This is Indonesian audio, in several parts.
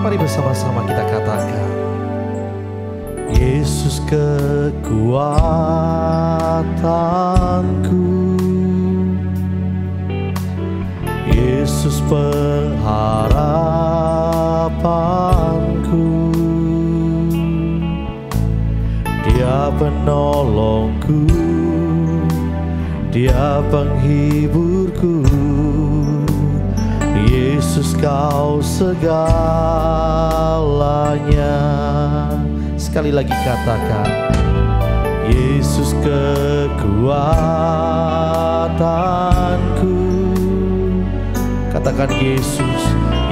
Mari bersama-sama kita katakan, Yesus kekuatanku, Yesus pengharapanku, Dia penolongku, Dia penghiburku. Yesus kau segalanya. Sekali lagi katakan, Yesus kekuatanku. Katakan Yesus,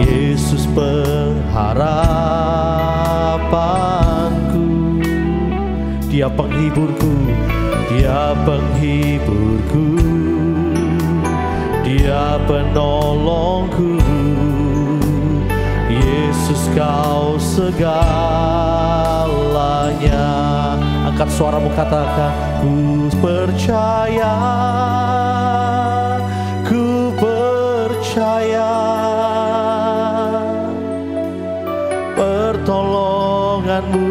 Yesus pengharapanku, Dia penghiburku, Dia penghiburku, Dia penolongku. Yesus kau segalanya. Angkat suaramu, katakan, ku percaya, ku percaya, pertolonganmu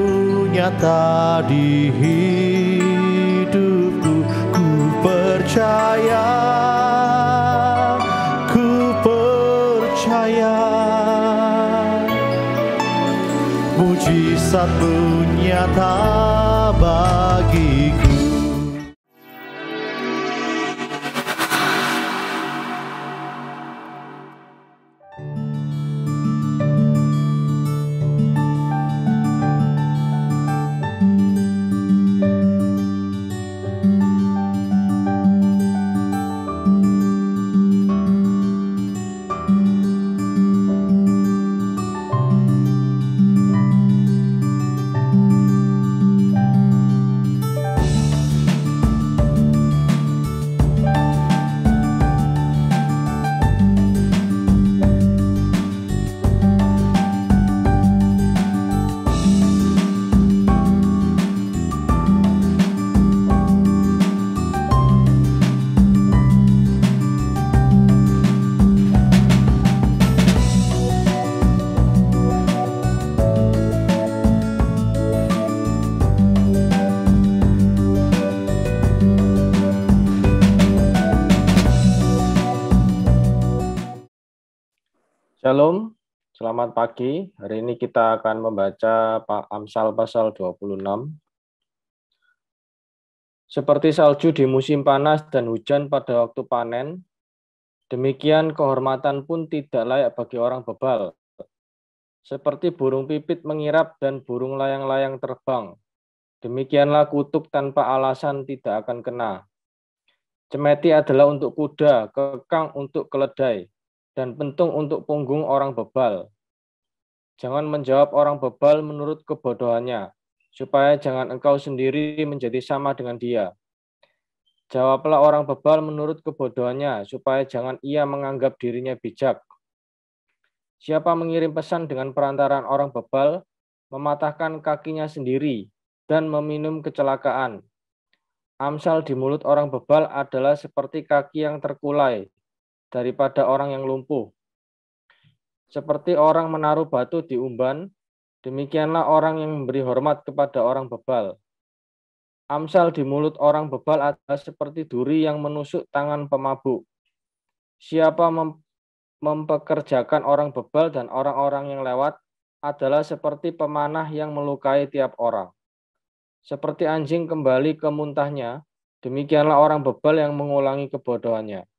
nyata di hidupku. Ku percaya, ku percaya, mujizatmu nyata bagiku. Shalom, selamat pagi. Hari ini kita akan membaca Amsal pasal 26. Seperti salju di musim panas dan hujan pada waktu panen, demikian kehormatan pun tidak layak bagi orang bebal. Seperti burung pipit mengirap dan burung layang-layang terbang, demikianlah kutuk tanpa alasan tidak akan kena. Cemeti adalah untuk kuda, kekang untuk keledai, dan pentung untuk punggung orang bebal. Jangan menjawab orang bebal menurut kebodohannya, supaya jangan engkau sendiri menjadi sama dengan dia. Jawablah orang bebal menurut kebodohannya, supaya jangan ia menganggap dirinya bijak. Siapa mengirim pesan dengan perantaraan orang bebal, mematahkan kakinya sendiri, dan meminum kecelakaan. Amsal di mulut orang bebal adalah seperti kaki yang terkulai, daripada orang yang lumpuh. Seperti orang menaruh batu di umban, demikianlah orang yang memberi hormat kepada orang bebal. Amsal di mulut orang bebal adalah seperti duri yang menusuk tangan pemabuk. Siapa mempekerjakan orang bebal dan orang-orang yang lewat adalah seperti pemanah yang melukai tiap orang. Seperti anjing kembali ke muntahnya, demikianlah orang bebal yang mengulangi kebodohannya.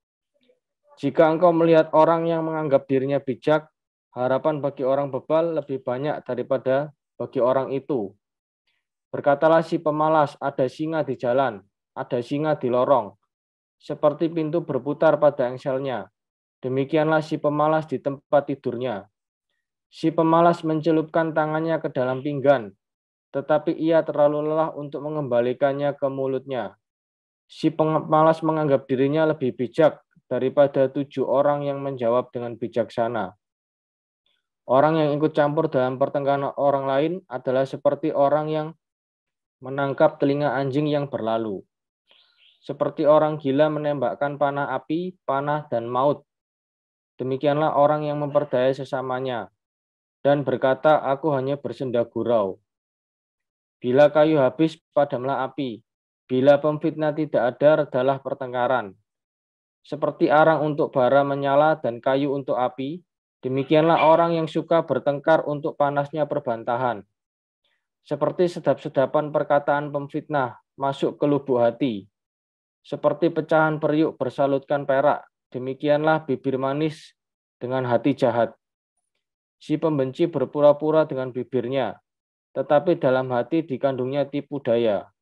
Jika engkau melihat orang yang menganggap dirinya bijak, harapan bagi orang bebal lebih banyak daripada bagi orang itu. Berkatalah si pemalas, ada singa di jalan, ada singa di lorong, seperti pintu berputar pada engselnya. Demikianlah si pemalas di tempat tidurnya. Si pemalas mencelupkan tangannya ke dalam pinggan, tetapi ia terlalu lelah untuk mengembalikannya ke mulutnya. Si pemalas menganggap dirinya lebih bijak daripada 7 orang yang menjawab dengan bijaksana. Orang yang ikut campur dalam pertengkaran orang lain adalah seperti orang yang menangkap telinga anjing yang berlalu. Seperti orang gila menembakkan panah api, panah, dan maut. Demikianlah orang yang memperdaya sesamanya. dan berkata, "Aku hanya bersenda gurau." Bila kayu habis, padamlah api. Bila pemfitnah tidak ada, redalah pertengkaran. Seperti arang untuk bara menyala dan kayu untuk api, demikianlah orang yang suka bertengkar untuk panasnya perbantahan. Seperti sedap-sedapan perkataan pemfitnah masuk ke lubuk hati. Seperti pecahan periuk bersalutkan perak, demikianlah bibir manis dengan hati jahat. Si pembenci berpura-pura dengan bibirnya, tetapi dalam hati dikandungnya tipu daya.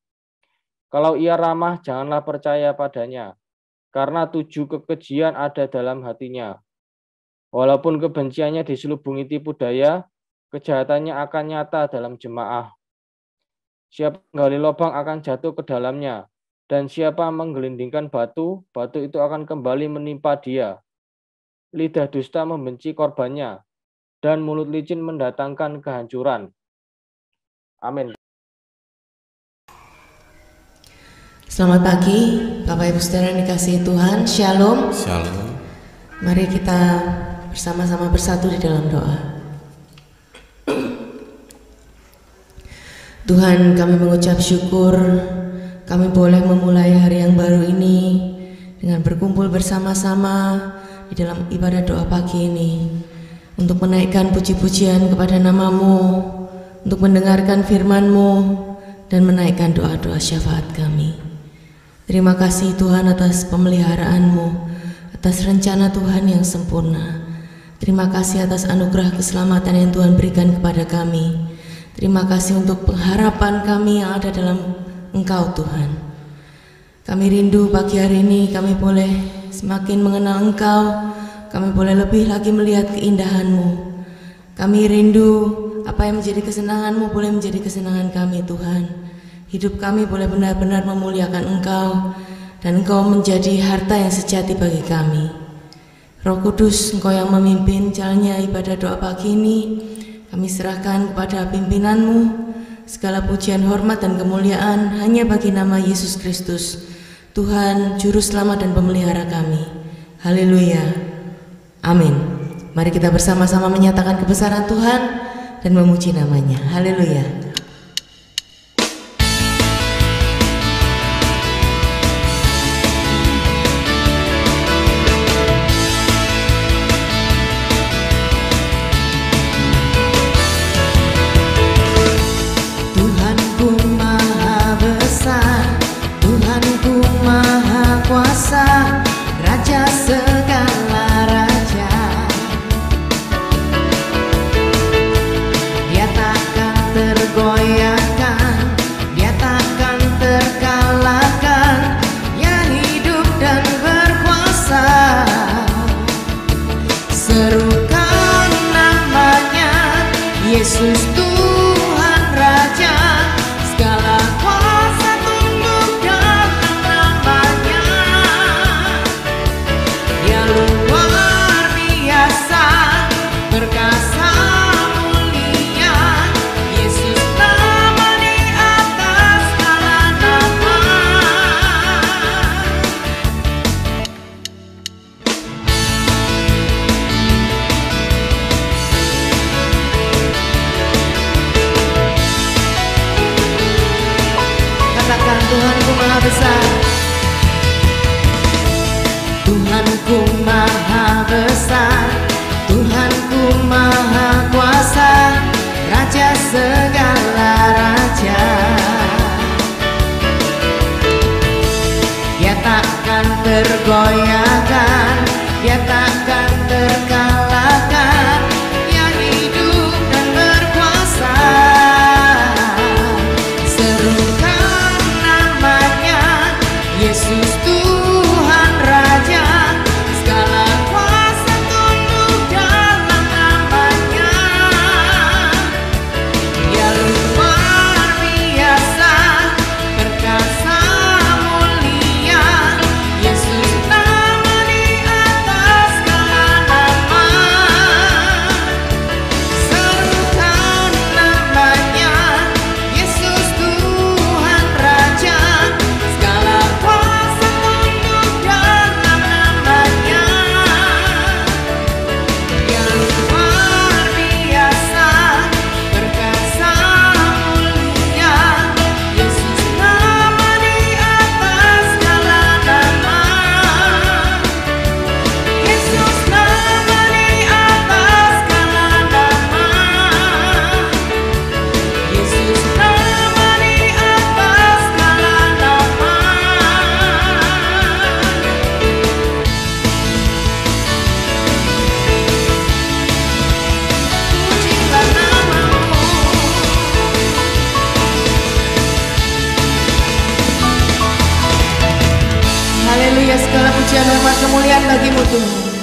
Kalau ia ramah, janganlah percaya padanya, karena 7 kekejian ada dalam hatinya. Walaupun kebenciannya diselubungi tipu daya, kejahatannya akan nyata dalam jemaah. Siapa menggali lubang akan jatuh ke dalamnya, dan siapa menggelindingkan batu, batu itu akan kembali menimpa dia. Lidah dusta membenci korbannya, dan mulut licin mendatangkan kehancuran. Amin. Selamat pagi, Bapak Ibu Saudara yang dikasihi Tuhan. Shalom. Shalom. Mari kita bersama-sama bersatu di dalam doa. Tuhan, kami mengucap syukur kami boleh memulai hari yang baru ini dengan berkumpul bersama-sama di dalam ibadah doa pagi ini untuk menaikkan puji-pujian kepada nama-Mu, untuk mendengarkan firman-Mu dan menaikkan doa-doa syafaat kami. Terima kasih Tuhan atas pemeliharaan-Mu, atas rencana Tuhan yang sempurna. Terima kasih atas anugerah keselamatan yang Tuhan berikan kepada kami. Terima kasih untuk pengharapan kami yang ada dalam Engkau Tuhan. Kami rindu pagi hari ini kami boleh semakin mengenal Engkau, kami boleh lebih lagi melihat keindahan-Mu. Kami rindu apa yang menjadi kesenangan-Mu boleh menjadi kesenangan kami Tuhan. Hidup kami boleh benar-benar memuliakan Engkau, dan Engkau menjadi harta yang sejati bagi kami. Roh Kudus, Engkau yang memimpin jalannya ibadah doa pagi ini. Kami serahkan kepada pimpinan-Mu. Segala pujian, hormat, dan kemuliaan hanya bagi nama Yesus Kristus, Tuhan, Juru Selamat dan Pemelihara kami. Haleluya. Amin. Mari kita bersama-sama menyatakan kebesaran Tuhan dan memuji namanya. Haleluya. Raja segala raja, Dia takkan tergoyahkan, Dia takkan terkalahkan, Yang hidup dan berkuasa. Serukan namanya, Yesus Tuhan Raja, segala kuasa tunduk dalam namanya. Dia luar biasa, perkasa mulia, Yesus nama di atas segala nama. Katakan, Tuhanku maha besar, Tuhanku maha besar, Tuhanku maha kuasa, Raja segala raja. Dia takkan tergoyahkan, Dia takkan terkalahkan, Yang hidup dan berkuasa. Serukan namanya, Yesus Tuhan Raja, segala kuasa hidup.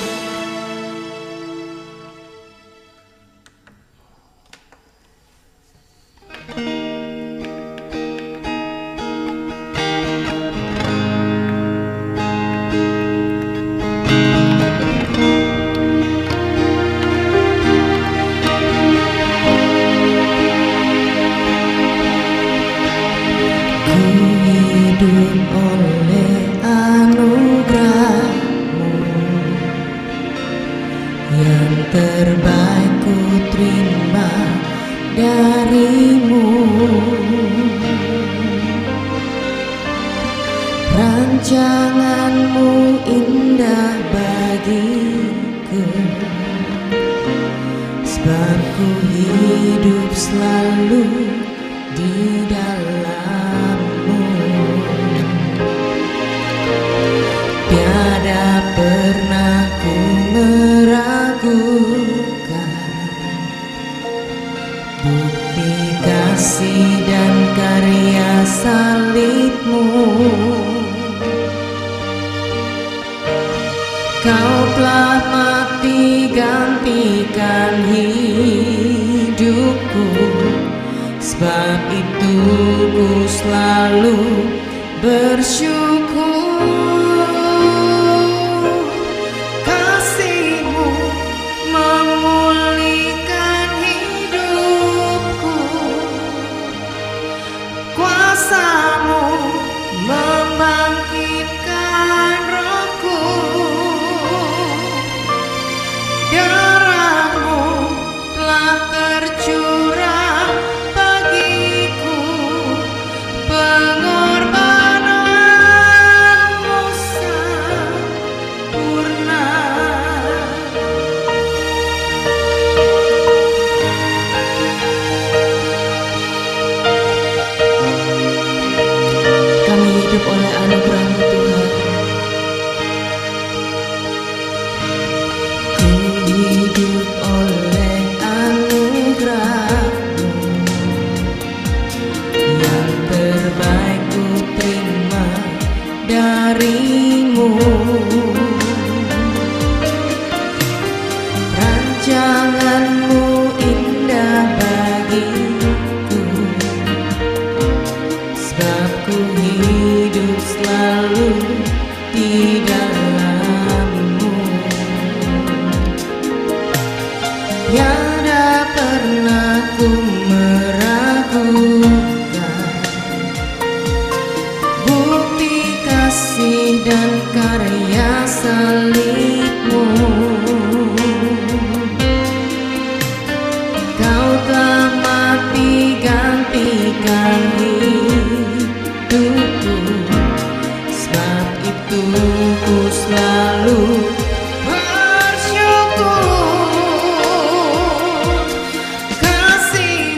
Oleh anugerahmu yang terbaik ku terima darimu. Rancanganmu indah bagiku, sebab ku hidup selalu di dalammu. Tiada pernah ku meragukan bukti kasih dan karya salibmu. Kau telah mati gantikan hidupku, sebab itu ku selalu bersyukur. Kasih-Mu memulihkan hidupku, kuasa-Mu membangkitkan rohku. Darah-Mu telah tercurah bagiku, pengorbanan-Mu sempurna. Kami hidup oleh anugerah-Mu Tuhan. Ku hidup oleh anugerah-Mu yang terbaik ku terima darimu. Rancangan-Mu indah bagiku, sebab ku hidup selalu di dalam-Mu. Tiada pernah ku meragukan bukti kasih dan karya salib-Mu. Kau telah mati gantikan hidupku, sebab itu ku selalu bersyukur. Kasih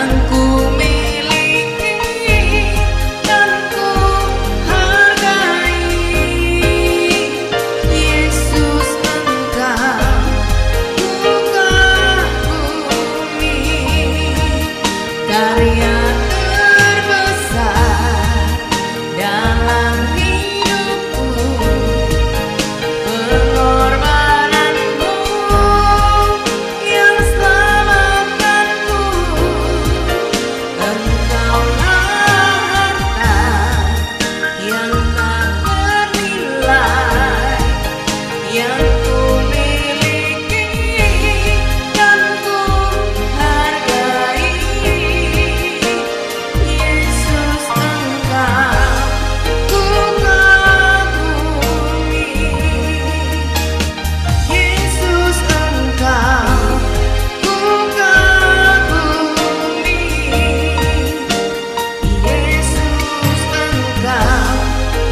yang ku miliki dan ku hargai. Yesus, Engkau ku kagumi, karya terbesar dalam hidupku, pengorbananmu yang selamatkanku. Engkaulah harta yang tak bernilai, yang ku miliki dan ku hargai. Yesus, Engkau ku kagumi. Yesus, Engkau ku kagumi. Yesus, Engkau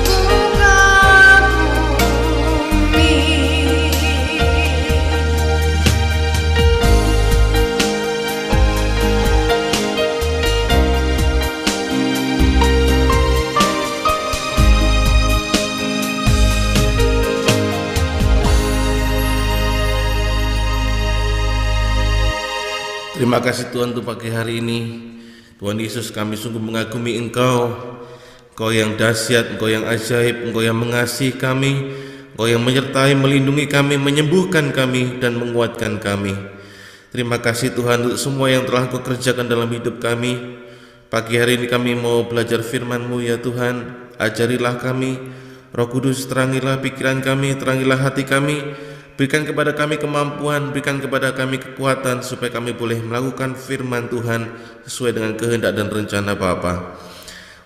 ku kagumi. Terima kasih Tuhan untuk pagi hari ini. Tuhan Yesus, kami sungguh mengagumi Engkau. Engkau yang dahsyat, Engkau yang ajaib, Engkau yang mengasihi kami, Engkau yang menyertai, melindungi kami, menyembuhkan kami, dan menguatkan kami. Terima kasih Tuhan untuk semua yang telah Engkau kerjakan dalam hidup kami. Pagi hari ini kami mau belajar firman-Mu ya Tuhan. Ajarilah kami, Roh Kudus, terangilah pikiran kami, terangilah hati kami. Berikan kepada kami kemampuan, berikan kepada kami kekuatan, supaya kami boleh melakukan firman Tuhan sesuai dengan kehendak dan rencana Bapa.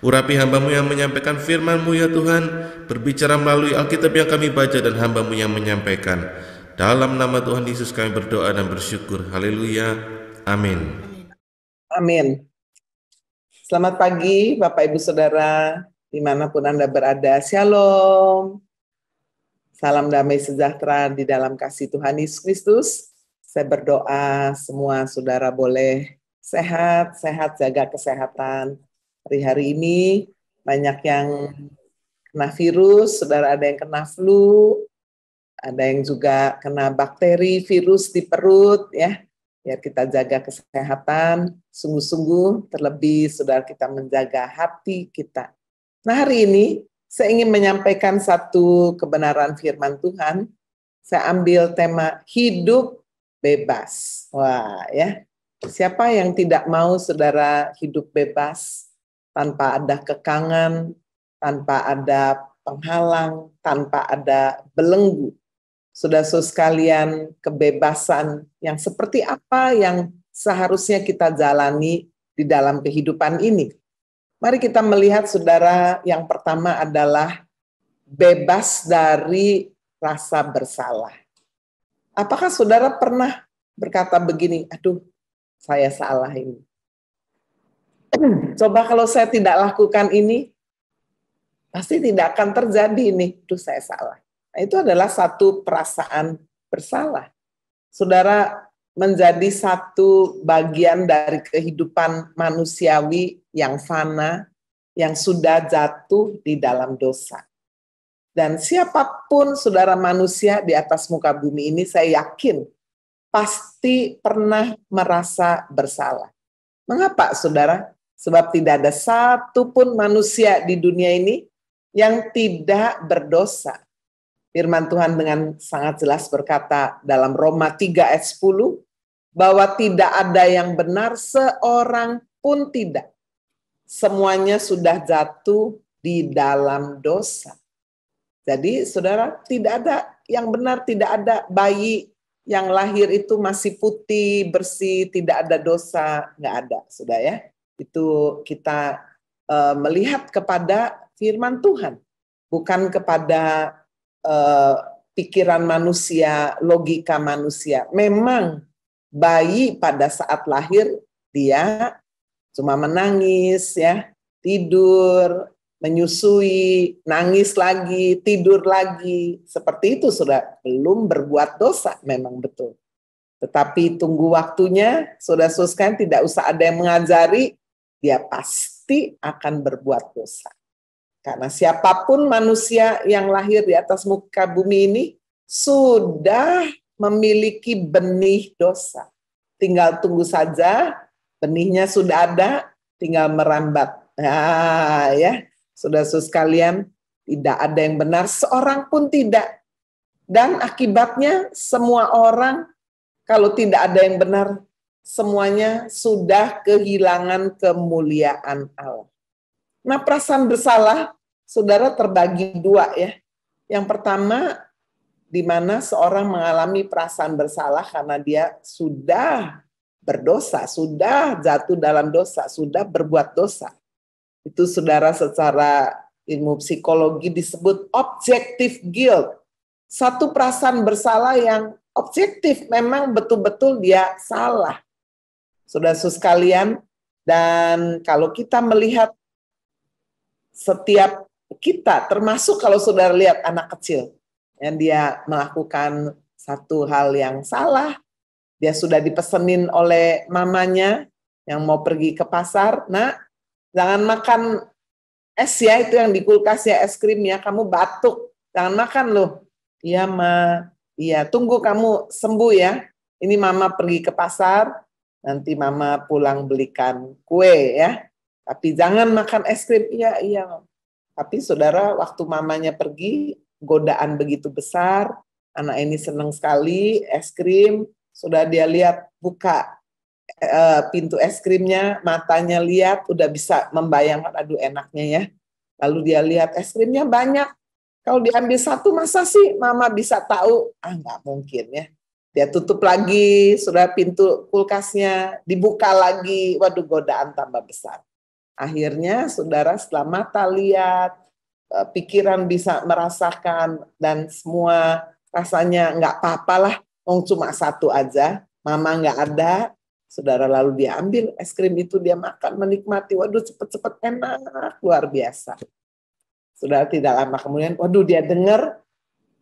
Urapi hamba-Mu yang menyampaikan firman-Mu ya Tuhan, berbicara melalui Alkitab yang kami baca dan hamba-Mu yang menyampaikan. Dalam nama Tuhan Yesus kami berdoa dan bersyukur. Haleluya. Amin. Amin. Selamat pagi Bapak Ibu Saudara, dimanapun Anda berada. Shalom. Salam damai sejahtera di dalam kasih Tuhan Yesus Kristus. Saya berdoa semua saudara boleh sehat, jaga kesehatan. Hari-hari ini banyak yang kena virus, saudara ada yang kena flu, ada yang juga kena bakteri, virus di perut, ya. Biar kita jaga kesehatan, sungguh-sungguh, terlebih saudara kita menjaga hati kita. Nah hari ini, saya ingin menyampaikan satu kebenaran firman Tuhan. Saya ambil tema hidup bebas. Wah, ya. Siapa yang tidak mau saudara hidup bebas tanpa ada kekangan, tanpa ada penghalang, tanpa ada belenggu. Saudara-saudara sekalian, kebebasan yang seperti apa yang seharusnya kita jalani di dalam kehidupan ini? Mari kita melihat saudara, yang pertama adalah bebas dari rasa bersalah. Apakah saudara pernah berkata begini, aduh saya salah ini. Coba kalau saya tidak lakukan ini, pasti tidak akan terjadi ini, aduh saya salah. Nah, itu adalah satu perasaan bersalah. Saudara, menjadi satu bagian dari kehidupan manusiawi yang fana, yang sudah jatuh di dalam dosa. Dan siapapun saudara manusia di atas muka bumi ini, saya yakin pasti pernah merasa bersalah. Mengapa saudara? Sebab tidak ada satupun manusia di dunia ini yang tidak berdosa. Firman Tuhan dengan sangat jelas berkata dalam Roma 3 ayat 10, bahwa tidak ada yang benar, seorang pun tidak. Semuanya sudah jatuh di dalam dosa. Jadi saudara, tidak ada yang benar, tidak ada bayi yang lahir itu masih putih, bersih, tidak ada dosa, nggak ada, sudah ya. Itu kita melihat kepada firman Tuhan, bukan kepada pikiran manusia, logika manusia. Memang bayi pada saat lahir dia cuma menangis, ya, tidur, menyusui, nangis lagi, tidur lagi, seperti itu sudah belum berbuat dosa, memang betul. Tetapi tunggu waktunya, saudara-saudara sekalian, tidak usah ada yang mengajari, dia pasti akan berbuat dosa. Karena siapapun manusia yang lahir di atas muka bumi ini sudah memiliki benih dosa. Tinggal tunggu saja, benihnya sudah ada, tinggal merambat. Nah, ya, saudara-saudara sekalian, tidak ada yang benar, seorang pun tidak. Dan akibatnya semua orang, kalau tidak ada yang benar, semuanya sudah kehilangan kemuliaan Allah. Nah, perasaan bersalah, saudara, terbagi dua ya. Yang pertama, di mana seorang mengalami perasaan bersalah karena dia sudah berdosa, sudah jatuh dalam dosa, sudah berbuat dosa. Itu saudara secara ilmu psikologi disebut objective guilt. Satu perasaan bersalah yang objektif, memang betul-betul dia salah. Saudara-saudara sekalian, dan kalau kita melihat setiap kita, termasuk kalau saudara lihat anak kecil, yang dia melakukan satu hal yang salah, dia sudah dipesenin oleh mamanya yang mau pergi ke pasar, nah jangan makan es ya, itu yang di kulkas ya, es krim ya, kamu batuk, jangan makan loh. Iya Ma, iya tunggu kamu sembuh ya, ini mama pergi ke pasar, nanti mama pulang belikan kue ya, tapi jangan makan es krim, iya. Tapi saudara, waktu mamanya pergi, godaan begitu besar, anak ini senang sekali, es krim, sudah dia lihat, buka pintu es krimnya, matanya lihat, udah bisa membayangkan, aduh enaknya ya. Lalu dia lihat es krimnya banyak, kalau diambil satu masa sih mama bisa tahu? Nggak mungkin ya. Dia tutup lagi, sudah pintu kulkasnya, dibuka lagi, waduh godaan tambah besar. Akhirnya saudara setelah mata lihat, pikiran bisa merasakan, dan semua rasanya nggak apa-apalah, cuma satu aja, mama nggak ada, saudara lalu dia ambil es krim itu, dia makan, menikmati, waduh cepet-cepet enak, luar biasa. Saudara tidak lama kemudian, waduh dia dengar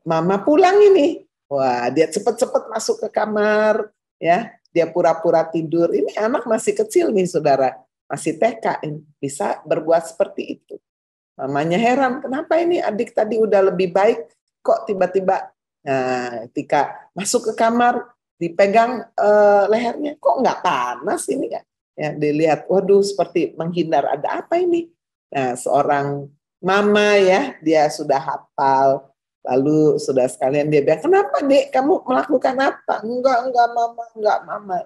mama pulang ini, wah dia cepet-cepet masuk ke kamar, ya dia pura-pura tidur. Ini anak masih kecil nih saudara, masih TK, bisa berbuat seperti itu. Mamanya heran, kenapa ini adik tadi udah lebih baik, kok tiba-tiba, nah ketika masuk ke kamar, dipegang lehernya, kok nggak panas ini ya? Ya dilihat, waduh seperti menghindar, ada apa ini? Nah seorang mama ya, dia sudah hafal, lalu sudah sekalian dia bilang, kenapa dek, kamu melakukan apa? Enggak mama.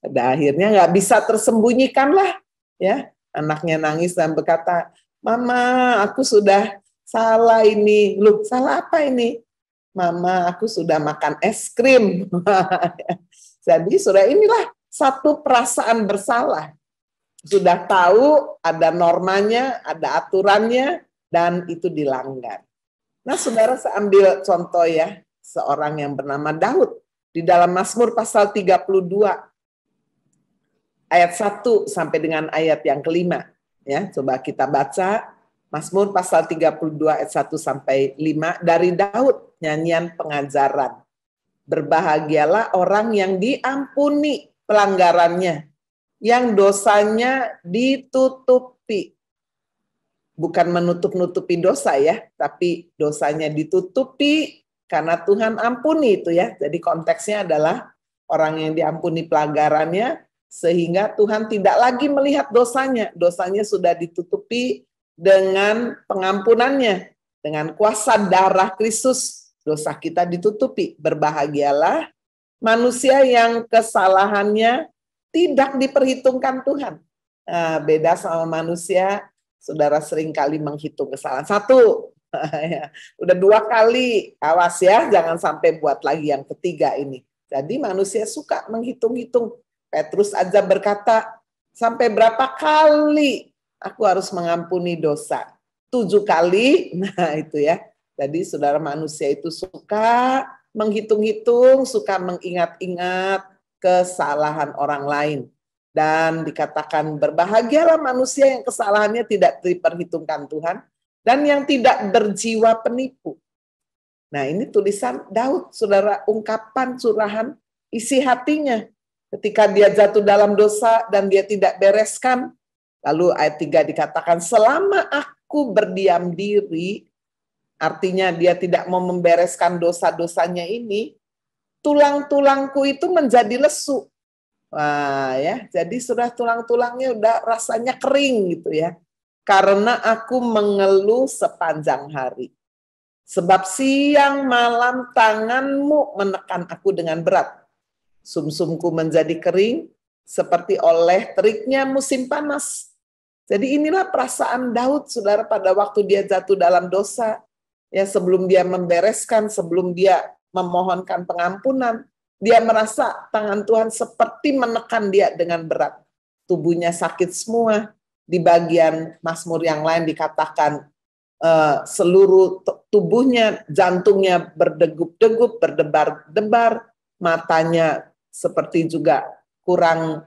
Pada akhirnya nggak bisa tersembunyikan lah, ya anaknya nangis dan berkata, mama aku sudah salah ini. Loh salah apa ini? Mama aku sudah makan es krim. Jadi sudah inilah satu perasaan bersalah. Sudah tahu ada normanya, ada aturannya, dan itu dilanggar. Nah saudara, saya ambil contoh ya, seorang yang bernama Daud. Di dalam Mazmur pasal 32, ayat 1 sampai dengan ayat yang kelima. Ya, coba kita baca Mazmur pasal 32 ayat 1 sampai 5 dari Daud, nyanyian pengajaran. Berbahagialah orang yang diampuni pelanggarannya, yang dosanya ditutupi. Bukan menutup-nutupi dosa ya, tapi dosanya ditutupi karena Tuhan ampuni itu ya. Jadi konteksnya adalah orang yang diampuni pelanggarannya sehingga Tuhan tidak lagi melihat dosanya. Dosanya sudah ditutupi dengan pengampunannya. Dengan kuasa darah Kristus, dosa kita ditutupi. Berbahagialah manusia yang kesalahannya tidak diperhitungkan Tuhan. Nah, beda sama manusia, saudara sering kali menghitung kesalahan. Satu, udah 2 kali, awas ya, jangan sampai buat lagi yang ketiga ini. Jadi manusia suka menghitung-hitung. Petrus aja berkata, sampai berapa kali aku harus mengampuni dosa? 7 kali, nah itu ya. Jadi saudara manusia itu suka menghitung-hitung, suka mengingat-ingat kesalahan orang lain. Dan dikatakan berbahagialah manusia yang kesalahannya tidak diperhitungkan Tuhan dan yang tidak berjiwa penipu. Nah ini tulisan Daud, saudara, ungkapan curahan isi hatinya. Ketika dia jatuh dalam dosa dan dia tidak bereskan, lalu ayat 3 dikatakan, selama aku berdiam diri, artinya dia tidak mau membereskan dosa-dosanya ini, tulang-tulangku itu menjadi lesu. Wah ya, jadi sudah tulang-tulangnya udah rasanya kering gitu ya. Karena aku mengeluh sepanjang hari. Sebab siang malam tanganmu menekan aku dengan berat. Sumsumku menjadi kering seperti oleh teriknya musim panas. Jadi inilah perasaan Daud, saudara, pada waktu dia jatuh dalam dosa. Ya, sebelum dia membereskan, sebelum dia memohonkan pengampunan, dia merasa tangan Tuhan seperti menekan dia dengan berat. Tubuhnya sakit semua. Di bagian Mazmur yang lain dikatakan seluruh tubuhnya, jantungnya berdegup-degup, berdebar-debar, matanya seperti juga kurang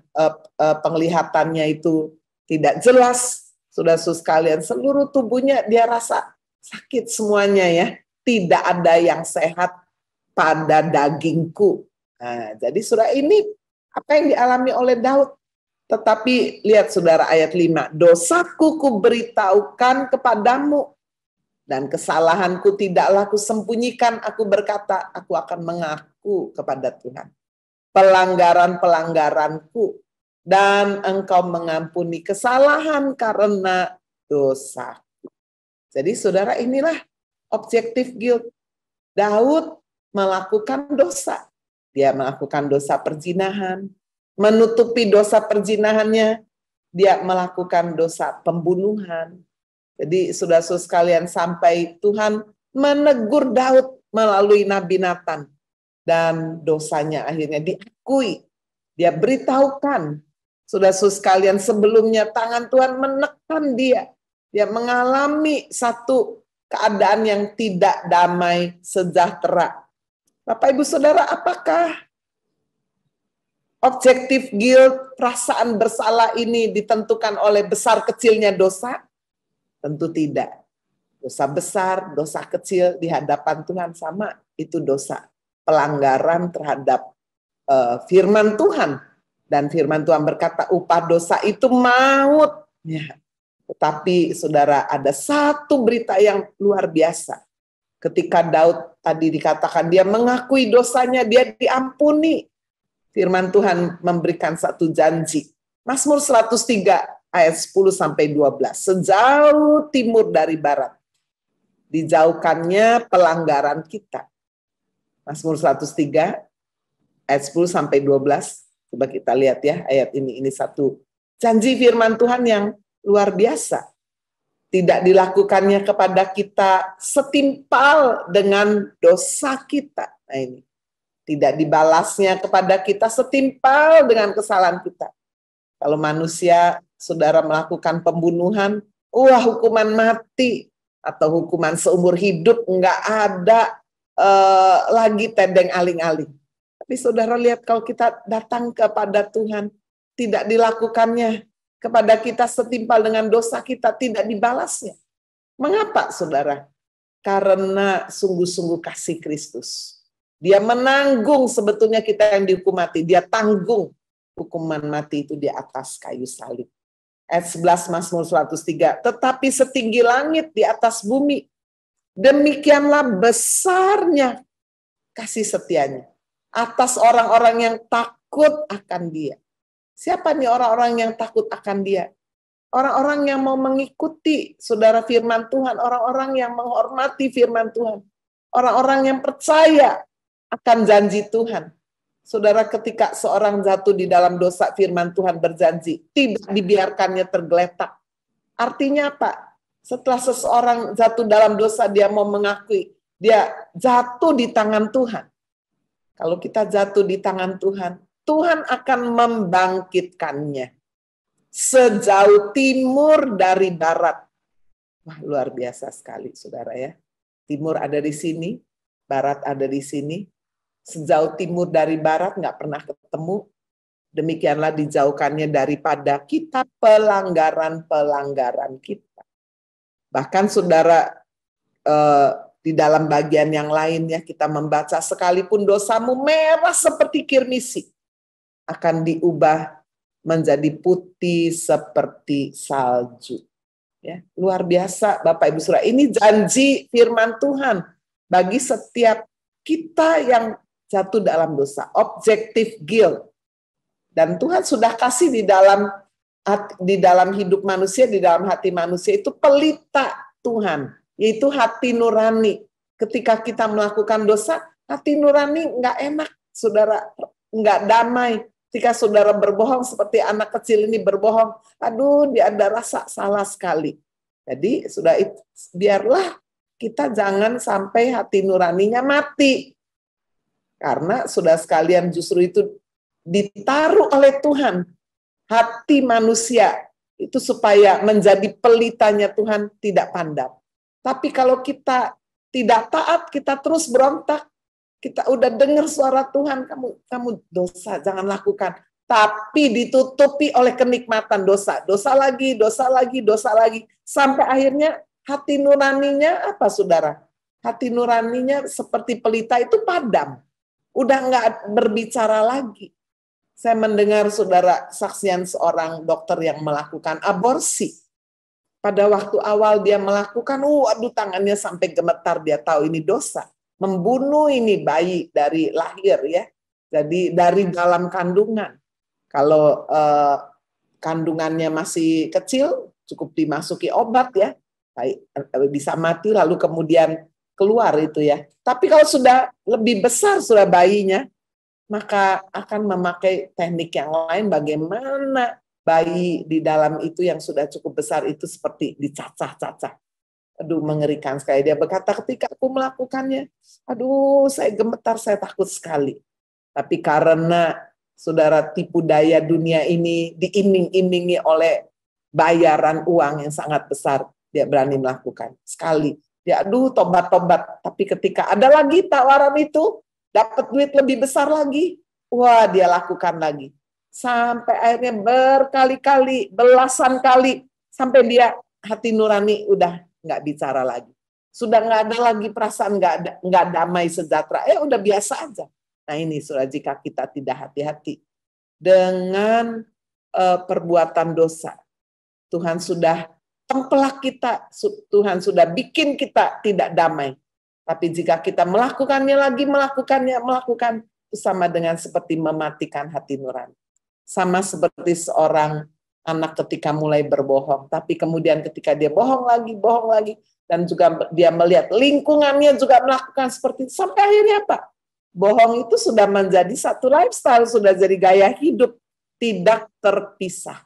penglihatannya itu tidak jelas. Saudara-saudara sekalian, seluruh tubuhnya dia rasa sakit semuanya ya. Tidak ada yang sehat pada dagingku. Nah, jadi surah ini apa yang dialami oleh Daud. Tetapi lihat saudara ayat 5. Dosaku kuberitahukan kepadamu dan kesalahanku tidaklah kusembunyikan. Aku berkata, aku akan mengaku kepada Tuhan pelanggaran-pelanggaranku dan engkau mengampuni kesalahan karena dosa. Jadi saudara, inilah objektif guilt. Daud melakukan dosa. Dia melakukan dosa perzinahan. Menutupi dosa perzinahannya, dia melakukan dosa pembunuhan. Jadi saudara-saudara sekalian, sampai Tuhan menegur Daud melalui Nabi Nathan. Dan dosanya akhirnya diakui. Dia beritahukan. Saudara-saudara sekalian, sebelumnya tangan Tuhan menekan dia. Dia mengalami satu keadaan yang tidak damai, sejahtera. Bapak Ibu Saudara, apakah objektif guilt, perasaan bersalah ini ditentukan oleh besar kecilnya dosa? Tentu tidak. Dosa besar, dosa kecil di hadapan Tuhan sama, itu dosa. Pelanggaran terhadap firman Tuhan. Dan firman Tuhan berkata, upah dosa itu maut. Ya. Tetapi saudara, ada satu berita yang luar biasa. Ketika Daud tadi dikatakan dia mengakui dosanya, dia diampuni. Firman Tuhan memberikan satu janji. Mazmur 103 ayat 10-12. Sejauh timur dari barat, dijauhkannya pelanggaran kita. Mazmur 103 ayat 10-12. Coba kita lihat ya ayat ini. Ini satu janji firman Tuhan yang luar biasa. Tidak dilakukannya kepada kita setimpal dengan dosa kita. Nah ini. Tidak dibalasnya kepada kita setimpal dengan kesalahan kita. Kalau manusia, saudara melakukan pembunuhan, hukuman mati atau hukuman seumur hidup, enggak ada lagi tedeng aling-aling. Tapi saudara lihat kalau kita datang kepada Tuhan, tidak dilakukannya kepada kita setimpal dengan dosa kita, tidak dibalasnya. Mengapa saudara? Karena sungguh-sungguh kasih Kristus. Dia menanggung sebetulnya kita yang dihukum mati. Dia tanggung hukuman mati itu di atas kayu salib. Ayat 11 Mazmur 103. Tetapi setinggi langit di atas bumi, demikianlah besarnya kasih setianya atas orang-orang yang takut akan dia. Siapa nih orang-orang yang takut akan dia? Orang-orang yang mau mengikuti saudara firman Tuhan, orang-orang yang menghormati firman Tuhan, orang-orang yang percaya akan janji Tuhan. Saudara, ketika seorang jatuh di dalam dosa, firman Tuhan berjanji tidak dibiarkannya tergeletak. Artinya apa? Setelah seseorang jatuh dalam dosa, dia mau mengakui, dia jatuh di tangan Tuhan. Kalau kita jatuh di tangan Tuhan, Tuhan akan membangkitkannya sejauh timur dari barat. Wah, luar biasa sekali, saudara ya. Timur ada di sini, barat ada di sini. Sejauh timur dari barat nggak pernah ketemu. Demikianlah dijauhkannya daripada kita pelanggaran-pelanggaran kita. Bahkan saudara, di dalam bagian yang lainnya kita membaca, sekalipun dosamu merah seperti kirmisi, akan diubah menjadi putih seperti salju. Ya, luar biasa Bapak Ibu Saudara. Ini janji firman Tuhan bagi setiap kita yang jatuh dalam dosa, objective guilt. Dan Tuhan sudah kasih di dalam hidup manusia, di dalam hati manusia itu pelita Tuhan, yaitu hati nurani. Ketika kita melakukan dosa, hati nurani nggak enak, saudara, nggak damai. Ketika saudara berbohong seperti anak kecil ini berbohong, aduh dia ada rasa salah sekali. Jadi sudah itu, biarlah kita jangan sampai hati nuraninya mati. Karena sudah sekalian justru itu ditaruh oleh Tuhan. Hati manusia itu supaya menjadi pelitanya Tuhan tidak pandang. Tapi kalau kita tidak taat, kita terus berontak. Kita udah dengar suara Tuhan, kamu dosa, jangan lakukan. Tapi ditutupi oleh kenikmatan dosa. Dosa lagi, dosa lagi, dosa lagi. Sampai akhirnya hati nuraninya apa saudara? Hati nuraninya seperti pelita itu padam. Udah nggak berbicara lagi. Saya mendengar saudara saksian seorang dokter yang melakukan aborsi. Pada waktu awal dia melakukan, aduh tangannya sampai gemetar, dia tahu ini dosa. Membunuh ini bayi dari lahir ya. Jadi dari dalam kandungan. Kalau kandungannya masih kecil, cukup dimasuki obat ya. Bisa mati lalu kemudian keluar itu ya. Tapi kalau sudah lebih besar sudah bayinya, maka akan memakai teknik yang lain bagaimana bayi di dalam itu yang sudah cukup besar itu seperti dicacah-cacah. Aduh mengerikan sekali. Dia berkata ketika aku melakukannya, aduh saya gemetar, saya takut sekali. Tapi karena saudara tipu daya dunia ini diiming-imingi oleh bayaran uang yang sangat besar, dia berani melakukan. Sekali, dia aduh tobat-tobat. Tapi ketika ada lagi tawaran itu, dapat duit lebih besar lagi, wah dia lakukan lagi. Sampai akhirnya berkali-kali, belasan kali, sampai dia hati nurani udah nggak bicara lagi. Sudah nggak ada lagi perasaan nggak damai sejahtera. Udah biasa aja. Nah ini saudara, jika kita tidak hati-hati dengan perbuatan dosa, Tuhan sudah tempelak kita, Tuhan sudah bikin kita tidak damai. Tapi jika kita melakukannya lagi, melakukan, itu sama dengan seperti mematikan hati nurani. Sama seperti seorang anak ketika mulai berbohong, tapi kemudian ketika dia bohong lagi, dan juga dia melihat lingkungannya juga melakukan seperti itu, sampai akhirnya apa? Bohong itu sudah menjadi satu lifestyle, sudah jadi gaya hidup, tidak terpisah.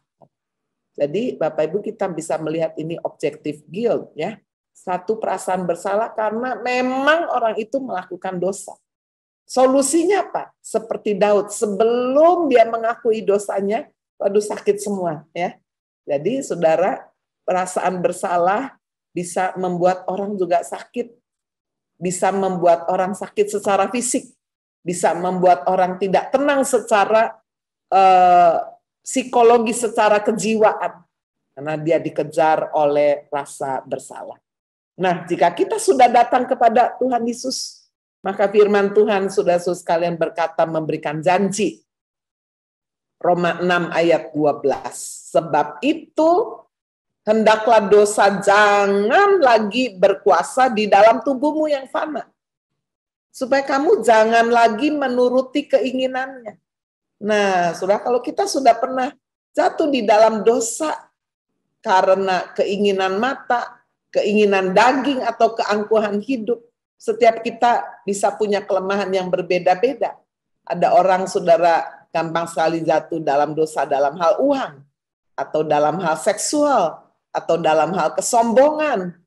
Jadi Bapak Ibu kita bisa melihat ini objective guilt ya. Satu perasaan bersalah karena memang orang itu melakukan dosa. Solusinya apa? Seperti Daud, sebelum dia mengakui dosanya, waduh sakit semua ya. Jadi saudara, perasaan bersalah bisa membuat orang juga sakit. Bisa membuat orang sakit secara fisik. Bisa membuat orang tidak tenang secara psikologi, secara kejiwaan. Karena dia dikejar oleh rasa bersalah. Nah, jika kita sudah datang kepada Tuhan Yesus, maka firman Tuhan sudah sekalian berkata memberikan janji. Roma 6 ayat 12. Sebab itu hendaklah dosa jangan lagi berkuasa di dalam tubuhmu yang fana. Supaya kamu jangan lagi menuruti keinginannya. Nah, saudara, kalau kita sudah pernah jatuh di dalam dosa karena keinginan mata, keinginan daging atau keangkuhan hidup, setiap kita bisa punya kelemahan yang berbeda-beda. Ada orang saudara gampang sekali jatuh dalam dosa dalam hal uang, atau dalam hal seksual, atau dalam hal kesombongan,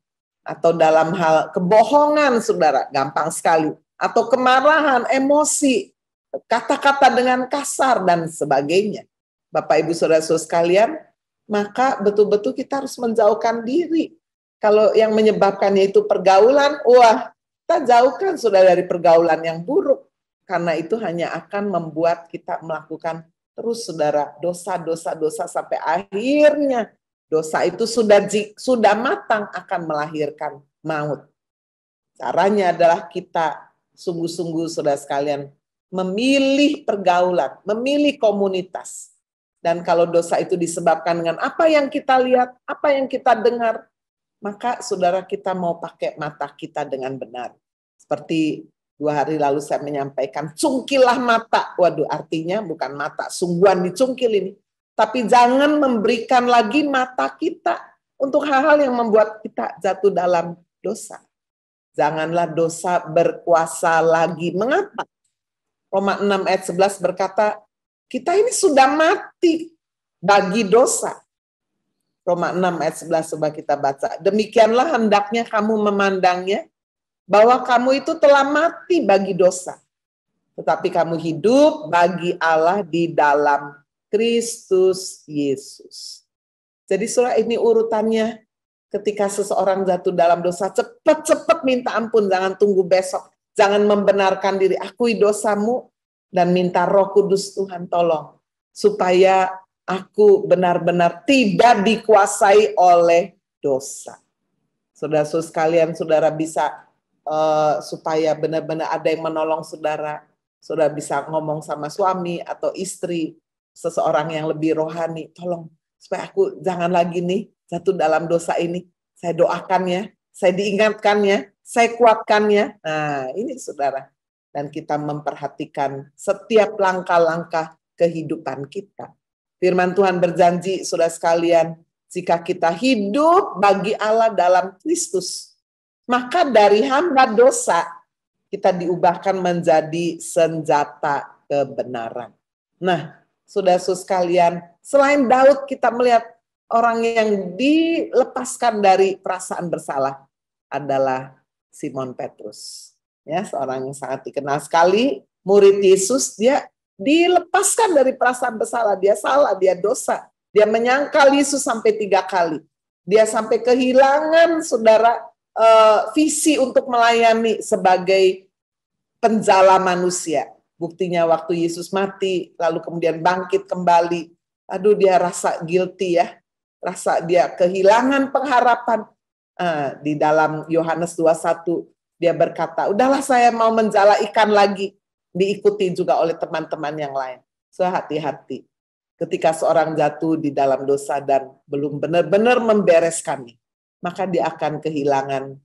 atau dalam hal kebohongan saudara, gampang sekali. Atau kemarahan, emosi, kata-kata dengan kasar, dan sebagainya. Bapak Ibu Saudara-saudara sekalian, maka betul-betul kita harus menjauhkan diri. Kalau yang menyebabkannya itu pergaulan, wah, kita jauhkan saudara dari pergaulan yang buruk. Karena itu hanya akan membuat kita melakukan terus saudara dosa sampai akhirnya dosa itu sudah matang akan melahirkan maut. Caranya adalah kita sungguh-sungguh saudara sekalian memilih pergaulan, memilih komunitas. Dan kalau dosa itu disebabkan dengan apa yang kita lihat, apa yang kita dengar, maka saudara kita mau pakai mata kita dengan benar. Seperti 2 hari lalu saya menyampaikan, cungkilah mata. Waduh, artinya bukan mata, sungguhan dicungkil ini. Tapi jangan memberikan lagi mata kita untuk hal-hal yang membuat kita jatuh dalam dosa. Janganlah dosa berkuasa lagi. Mengapa? Roma 6 ayat 11 berkata, kita ini sudah mati bagi dosa. Roma 6 ayat 11 coba kita baca. Demikianlah hendaknya kamu memandangnya, bahwa kamu itu telah mati bagi dosa. Tetapi kamu hidup bagi Allah di dalam Kristus Yesus. Jadi surah ini urutannya, ketika seseorang jatuh dalam dosa, cepat-cepat minta ampun, jangan tunggu besok. Jangan membenarkan diri, akui dosamu, dan minta Roh Kudus Tuhan tolong, supaya aku benar-benar tidak dikuasai oleh dosa. Saudara-saudara sekalian, saudara bisa, supaya benar-benar ada yang menolong saudara, saudara bisa ngomong sama suami atau istri, seseorang yang lebih rohani, tolong, supaya aku jangan lagi nih jatuh dalam dosa ini. Saya doakan ya, saya diingatkan ya, saya kuatkan ya. Nah, ini saudara. Dan kita memperhatikan setiap langkah-langkah kehidupan kita. Firman Tuhan berjanji, saudara sekalian, jika kita hidup bagi Allah dalam Kristus, maka dari hamba dosa, kita diubahkan menjadi senjata kebenaran. Nah, saudara-saudara sekalian, selain Daud kita melihat orang yang dilepaskan dari perasaan bersalah adalah Simon Petrus. Ya, seorang yang sangat dikenal sekali, murid Yesus, dia dilepaskan dari perasaan bersalah, dia salah, dia dosa. Dia menyangkal Yesus sampai 3 kali. Dia sampai kehilangan saudara visi untuk melayani sebagai penjala manusia. Buktinya waktu Yesus mati, lalu kemudian bangkit kembali. Aduh, dia rasa guilty ya, rasa dia kehilangan pengharapan. Di dalam Yohanes 21, dia berkata, udahlah saya mau menjala ikan lagi. Diikuti juga oleh teman-teman yang lain. So, hati-hati. Ketika seorang jatuh di dalam dosa dan belum benar-benar membereskannya, maka dia akan kehilangan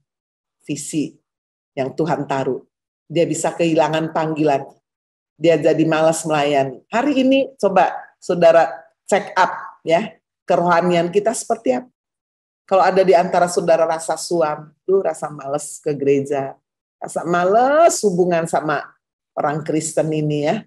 visi yang Tuhan taruh. Dia bisa kehilangan panggilan. Dia jadi malas melayani. Hari ini coba saudara check up ya, kerohanian kita seperti apa. Kalau ada di antara saudara rasa suam, rasa malas ke gereja, rasa malas hubungan sama orang Kristen ini ya,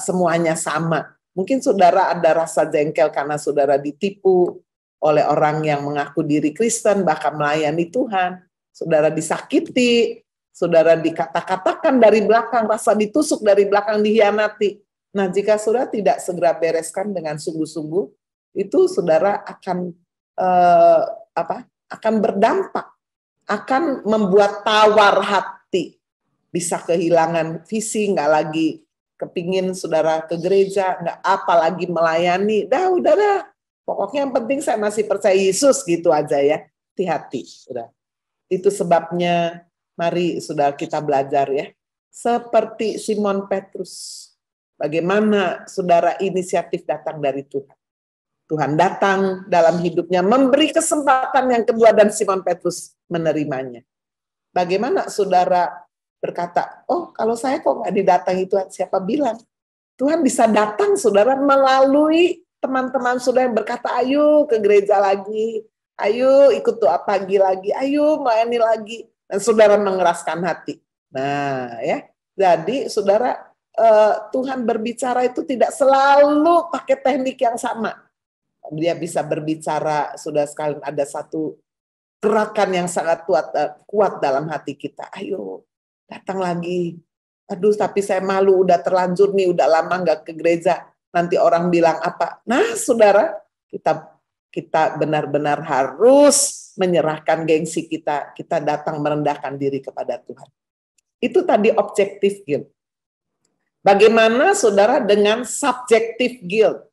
semuanya sama. Mungkin saudara ada rasa jengkel karena saudara ditipu oleh orang yang mengaku diri Kristen, bahkan melayani Tuhan. Saudara disakiti, saudara dikata-katakan dari belakang, rasa ditusuk dari belakang, dihianati. Nah, jika saudara tidak segera bereskan dengan sungguh-sungguh, itu saudara akan akan berdampak, akan membuat tawar hati, bisa kehilangan visi, nggak lagi kepingin saudara ke gereja, nggak apalagi melayani, udah, pokoknya yang penting saya masih percaya Yesus gitu aja ya, hati-hati. Itu sebabnya mari saudara kita belajar ya, seperti Simon Petrus, bagaimana saudara inisiatif datang dari Tuhan. Tuhan datang dalam hidupnya, memberi kesempatan yang kedua dan Simon Petrus menerimanya. Bagaimana saudara berkata, oh kalau saya kok nggak didatangi Tuhan, siapa bilang? Tuhan bisa datang saudara melalui teman-teman saudara yang berkata, ayo ke gereja lagi, ayo ikut doa pagi lagi, ayo melayani lagi. Dan saudara mengeraskan hati. Nah ya, jadi saudara, Tuhan berbicara itu tidak selalu pakai teknik yang sama. Dia bisa berbicara, sudah sekalian ada satu gerakan yang sangat kuat dalam hati kita. Ayo, datang lagi. Aduh, tapi saya malu, udah terlanjur nih, udah lama nggak ke gereja. Nanti orang bilang apa? Nah, saudara, kita benar-benar harus menyerahkan gengsi kita. Kita datang merendahkan diri kepada Tuhan. Itu tadi objektif guilt. Bagaimana saudara dengan subjektif guilt?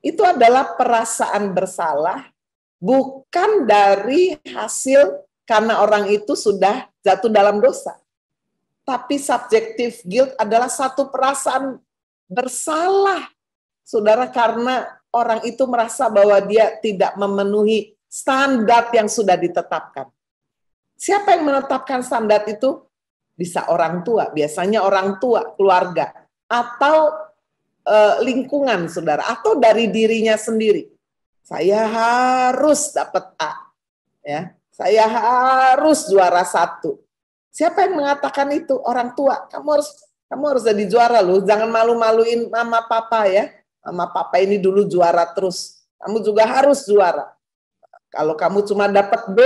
Itu adalah perasaan bersalah bukan dari hasil karena orang itu sudah jatuh dalam dosa. Tapi subjective guilt adalah satu perasaan bersalah, saudara, karena orang itu merasa bahwa dia tidak memenuhi standar yang sudah ditetapkan. Siapa yang menetapkan standar itu? Bisa orang tua, biasanya orang tua, keluarga, atau lingkungan, saudara, atau dari dirinya sendiri. Saya harus dapat A, ya. Saya harus juara 1. Siapa yang mengatakan itu? Orang tua. Kamu harus jadi juara loh. Jangan malu-maluin mama papa ya. Mama papa ini dulu juara terus. Kamu juga harus juara. Kalau kamu cuma dapat B,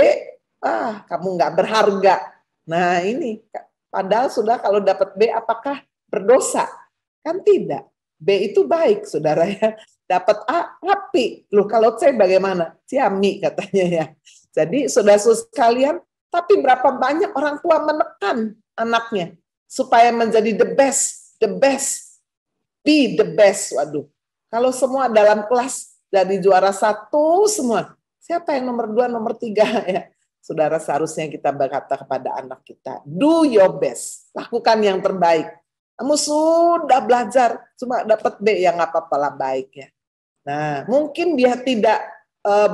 kamu nggak berharga. Nah ini, padahal sudah kalau dapat B apakah berdosa? Kan tidak. B itu baik, saudara ya. Dapat A, happy. Loh kalau C bagaimana? Ciami katanya ya. Jadi saudara-saudara sekalian, tapi berapa banyak orang tua menekan anaknya supaya menjadi the best, be the best. Waduh, kalau semua dalam kelas jadi juara 1 semua, siapa yang nomor 2, nomor 3 ya? Saudara, seharusnya kita berkata kepada anak kita, do your best, lakukan yang terbaik. Kamu sudah belajar, cuma dapat B, ya nggak apa-apa lah baik ya. Nah, mungkin dia tidak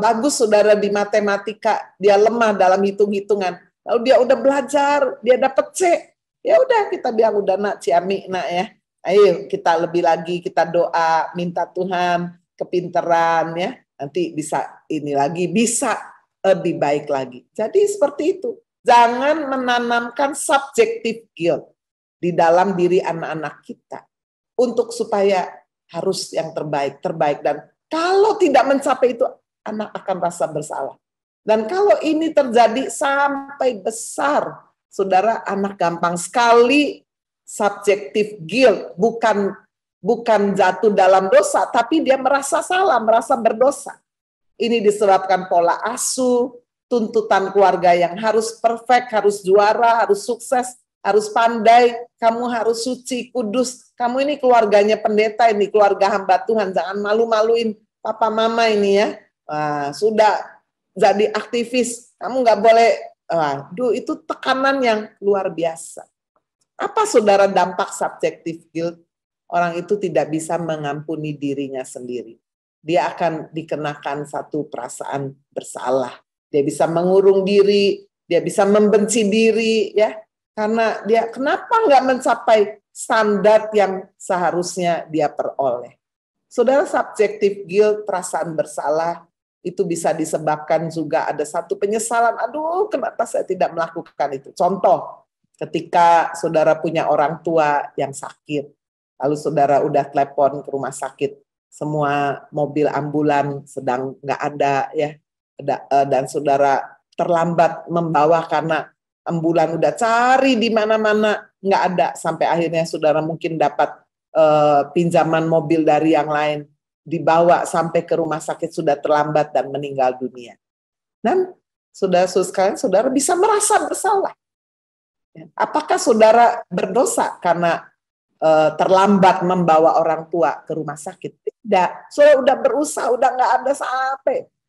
bagus, saudara, di matematika, dia lemah dalam hitung-hitungan. Lalu dia udah belajar, dia dapat C. Ya udah, kita bilang udah nak, ciami nak ya. Ayo kita lebih lagi, kita doa, minta Tuhan kepinteran ya. Nanti bisa ini lagi, bisa lebih baik lagi. Jadi seperti itu. Jangan menanamkan subjective guilt di dalam diri anak-anak kita untuk supaya harus yang terbaik. Dan kalau tidak mencapai itu, anak akan rasa bersalah. Dan kalau ini terjadi sampai besar, saudara, anak gampang sekali subjective guilt, bukan jatuh dalam dosa, tapi dia merasa salah, merasa berdosa. Ini disebabkan pola asuh, tuntutan keluarga yang harus perfect, harus juara, harus sukses, harus pandai, kamu harus suci, kudus. Kamu ini keluarganya pendeta, ini keluarga hamba Tuhan, jangan malu-maluin papa mama ini ya. Sudah jadi aktivis, kamu nggak boleh, itu tekanan yang luar biasa. Apa saudara dampak subjective guilt? Orang itu tidak bisa mengampuni dirinya sendiri. Dia akan dikenakan satu perasaan bersalah. Dia bisa mengurung diri, dia bisa membenci diri, ya, karena dia kenapa nggak mencapai standar yang seharusnya dia peroleh. Saudara, subjective guilt, perasaan bersalah, itu bisa disebabkan juga ada satu penyesalan, aduh kenapa saya tidak melakukan itu. Contoh, ketika saudara punya orang tua yang sakit, lalu saudara udah telepon ke rumah sakit, semua mobil ambulan sedang nggak ada ya, dan saudara terlambat membawa karena ambulan udah cari di mana-mana nggak ada, sampai akhirnya saudara mungkin dapat pinjaman mobil dari yang lain, dibawa sampai ke rumah sakit sudah terlambat dan meninggal dunia. Dan saudara bisa merasa bersalah. Apakah saudara berdosa karena terlambat membawa orang tua ke rumah sakit? Tidak. Saudara udah berusaha, udah nggak ada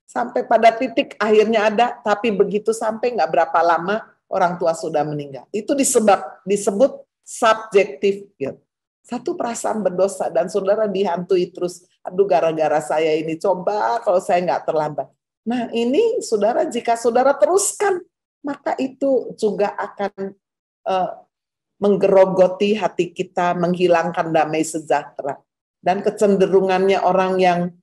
sampai pada titik akhirnya ada, tapi begitu sampai nggak berapa lama orang tua sudah meninggal. Itu disebut subjective guilt. Satu perasaan berdosa, dan saudara dihantui terus, aduh gara-gara saya ini, coba kalau saya nggak terlambat. Nah ini saudara, jika saudara teruskan, maka itu juga akan menggerogoti hati kita, menghilangkan damai sejahtera. Dan kecenderungannya orang yang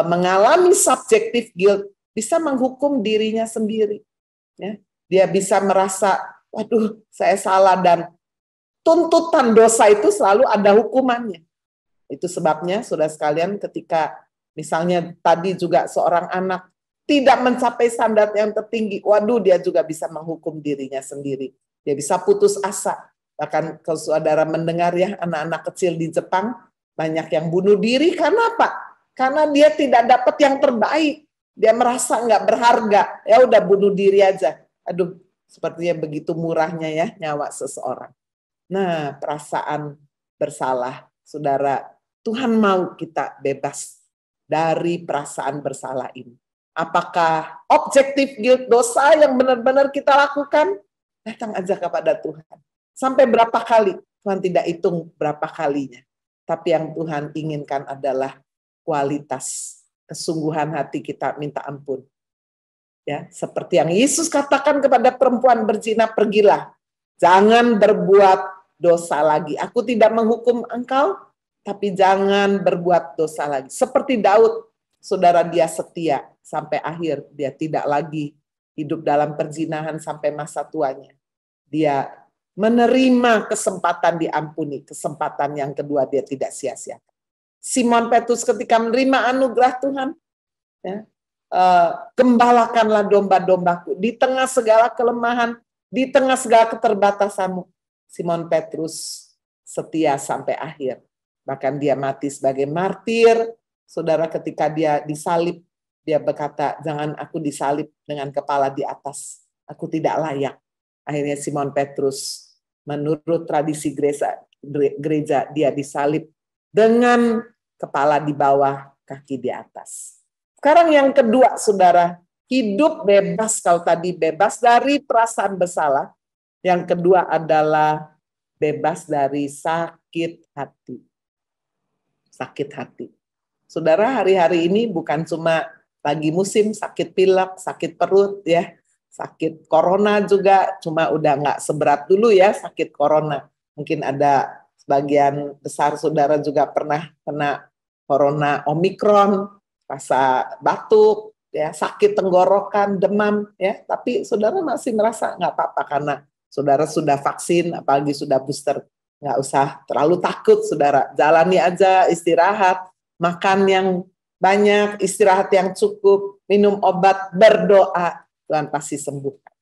mengalami subjective guilt bisa menghukum dirinya sendiri. Ya. Dia bisa merasa, waduh saya salah, dan tuntutan dosa itu selalu ada hukumannya. Itu sebabnya, saudara sekalian, ketika misalnya tadi juga seorang anak tidak mencapai standar yang tertinggi, waduh dia juga bisa menghukum dirinya sendiri. Dia bisa putus asa. Bahkan kalau saudara mendengar ya, anak-anak kecil di Jepang banyak yang bunuh diri karena apa? Karena dia tidak dapat yang terbaik. Dia merasa nggak berharga. Ya udah bunuh diri aja. Aduh, sepertinya begitu murahnya ya nyawa seseorang. Nah, perasaan bersalah, saudara, Tuhan mau kita bebas dari perasaan bersalah ini. Apakah objektif guilt dosa yang benar-benar kita lakukan? Datang aja kepada Tuhan. Sampai berapa kali? Tuhan tidak hitung berapa kalinya. Tapi yang Tuhan inginkan adalah kualitas, kesungguhan hati kita minta ampun. Ya, seperti yang Yesus katakan kepada perempuan berzina, pergilah. Jangan berbuat dosa lagi. Aku tidak menghukum engkau, tapi jangan berbuat dosa lagi. Seperti Daud, saudara, dia setia sampai akhir. Dia tidak lagi hidup dalam perzinahan sampai masa tuanya. Dia menerima kesempatan diampuni. Kesempatan yang kedua dia tidak sia-siakan. Simon Petrus ketika menerima anugerah Tuhan, ya, gembalakanlah domba-dombaku. Di tengah segala kelemahan, di tengah segala keterbatasanmu, Simon Petrus setia sampai akhir. Bahkan dia mati sebagai martir. Saudara, ketika dia disalib, dia berkata, jangan aku disalib dengan kepala di atas. Aku tidak layak. Akhirnya Simon Petrus, menurut tradisi gereja dia disalib dengan kepala di bawah, kaki di atas. Sekarang yang kedua, saudara, hidup bebas. Kalau tadi bebas dari perasaan bersalah, yang kedua adalah bebas dari sakit hati. Sakit hati. Saudara, hari-hari ini bukan cuma lagi musim sakit pilek, sakit perut, ya, sakit corona juga, cuma udah nggak seberat dulu ya sakit corona. Mungkin ada sebagian besar saudara juga pernah kena corona Omikron, rasa batuk, ya, sakit tenggorokan, demam, ya, tapi saudara masih merasa nggak apa-apa karena saudara sudah vaksin, apalagi sudah booster. Nggak usah terlalu takut, saudara. Jalani aja, istirahat, makan yang banyak, istirahat yang cukup, minum obat, berdoa, Tuhan pasti sembuhkan.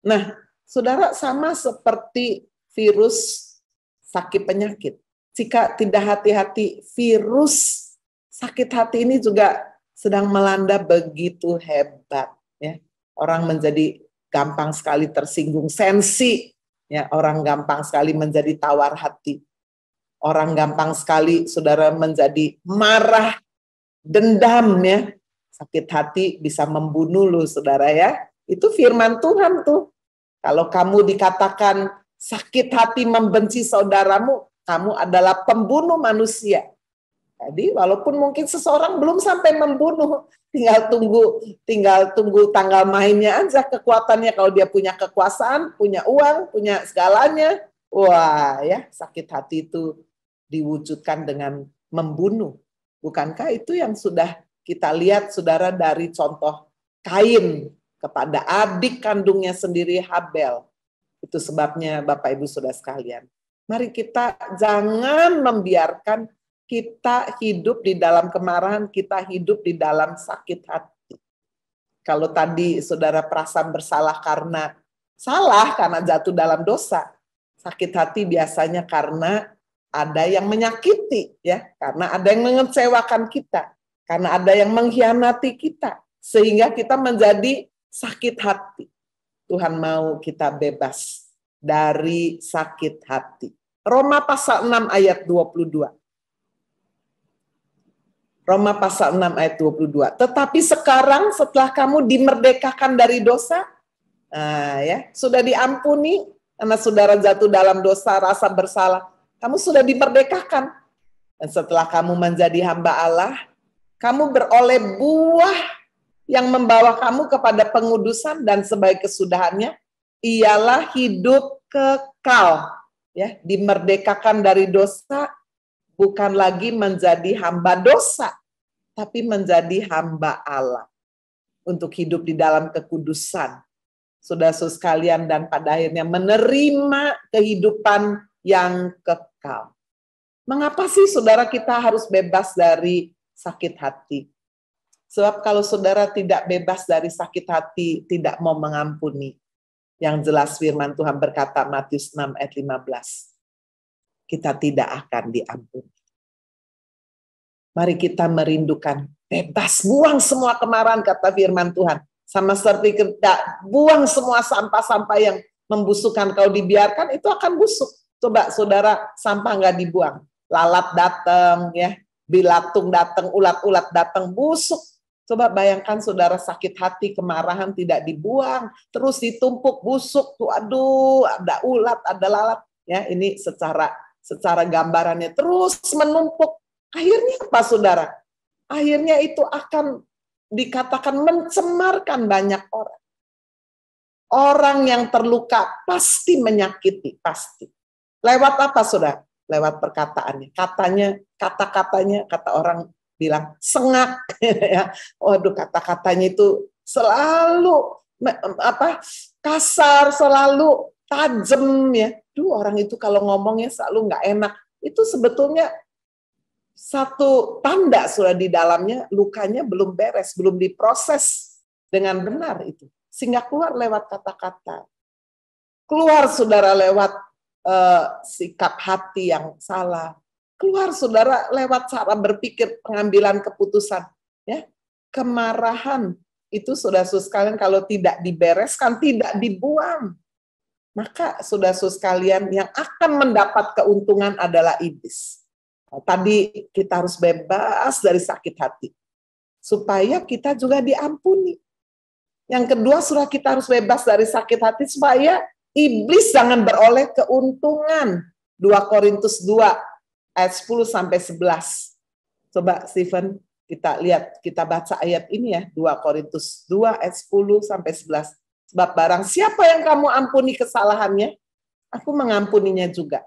Nah, saudara, sama seperti virus sakit penyakit. Jika tidak hati-hati, virus sakit hati ini juga sedang melanda begitu hebat. Ya. Orang menjadi gampang sekali tersinggung, sensi. Ya, orang gampang sekali menjadi tawar hati. Orang gampang sekali, saudara, menjadi marah, dendam, ya. Sakit hati bisa membunuh lu, saudara, ya. Itu firman Tuhan tuh. Kalau kamu dikatakan sakit hati membenci saudaramu, kamu adalah pembunuh manusia. Jadi walaupun mungkin seseorang belum sampai membunuh, tinggal tunggu tanggal mainnya aja, kekuatannya. Kalau dia punya kekuasaan, punya uang, punya segalanya, wah, ya, sakit hati itu diwujudkan dengan membunuh. Bukankah itu yang sudah kita lihat, saudara, dari contoh Kain kepada adik kandungnya sendiri, Habel. Itu sebabnya Bapak Ibu Saudara sekalian, mari kita jangan membiarkan kita hidup di dalam kemarahan, kita hidup di dalam sakit hati. Kalau tadi saudara perasaan bersalah karena jatuh dalam dosa, sakit hati biasanya karena ada yang menyakiti, ya, karena ada yang mengecewakan kita, karena ada yang mengkhianati kita, sehingga kita menjadi sakit hati. Tuhan mau kita bebas dari sakit hati. Roma pasal 6 ayat 22. Roma pasal 6 ayat 22. Tetapi sekarang setelah kamu dimerdekakan dari dosa, ya, sudah diampuni karena saudara jatuh dalam dosa, rasa bersalah, kamu sudah dimerdekakan. Dan setelah kamu menjadi hamba Allah, kamu beroleh buah yang membawa kamu kepada pengudusan, dan sebagai kesudahannya ialah hidup kekal. Ya, dimerdekakan dari dosa, bukan lagi menjadi hamba dosa, tapi menjadi hamba Allah untuk hidup di dalam kekudusan. Saudara-saudara sekalian, dan pada akhirnya menerima kehidupan yang kekal. Mengapa sih saudara kita harus bebas dari sakit hati? Sebab kalau saudara tidak bebas dari sakit hati, tidak mau mengampuni. Yang jelas firman Tuhan berkata, Matius 6 ayat 15. Kita tidak akan diampuni. Mari kita merindukan bebas, buang semua kemarahan, kata firman Tuhan. Sama seperti kita buang semua sampah-sampah yang membusukkan. Kalau dibiarkan itu akan busuk. Coba saudara, sampah nggak dibuang. Lalat datang, ya, bilatung datang, ulat-ulat datang, busuk. Coba bayangkan saudara sakit hati, kemarahan tidak dibuang, terus ditumpuk busuk, tuh aduh, ada ulat, ada lalat. Ya, ini secara gambarannya terus menumpuk. Akhirnya apa saudara? Akhirnya itu akan dikatakan mencemarkan banyak orang. Orang yang terluka pasti menyakiti, pasti. Lewat apa saudara? Lewat perkataannya. Kata-katanya, kata orang bilang sengak, ya. Waduh, kata-katanya itu selalu kasar, selalu tajam, ya. Orang itu kalau ngomongnya selalu nggak enak. Itu sebetulnya satu tanda sudah di dalamnya lukanya belum beres, belum diproses dengan benar itu. Sehingga keluar lewat kata-kata. Keluar saudara lewat sikap hati yang salah. Keluar saudara lewat cara berpikir, pengambilan keputusan. Ya, kemarahan itu saudara-saudara sekalian kalau tidak dibereskan, tidak dibuang, maka saudara-saudara sekalian yang akan mendapat keuntungan adalah iblis. Tadi kita harus bebas dari sakit hati, supaya kita juga diampuni. Yang kedua, saudara, kita harus bebas dari sakit hati supaya iblis jangan beroleh keuntungan. 2 Korintus 2 ayat 10 sampai 11. Coba Stephen, kita lihat, kita baca ayat ini ya, 2 Korintus 2 ayat 10 sampai 11. Sebab barang siapa yang kamu ampuni kesalahannya, aku mengampuninya juga.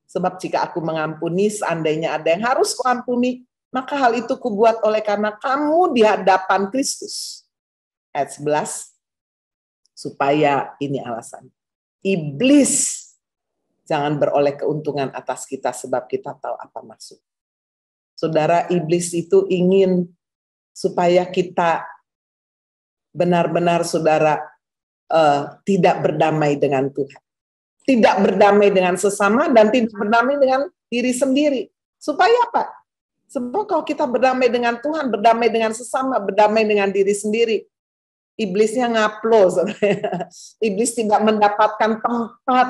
Sebab jika aku mengampuni, seandainya ada yang harus kuampuni, maka hal itu kubuat oleh karena kamu di hadapan Kristus. Ayat 11, supaya ini alasan. Iblis jangan beroleh keuntungan atas kita sebab kita tahu apa maksud. Saudara, iblis itu ingin supaya kita benar-benar saudara tidak berdamai dengan Tuhan. Tidak berdamai dengan sesama dan tidak berdamai dengan diri sendiri. Supaya apa? Sebab kalau kita berdamai dengan Tuhan, berdamai dengan sesama, berdamai dengan diri sendiri, iblisnya ngaplos. Iblis tidak mendapatkan tempat.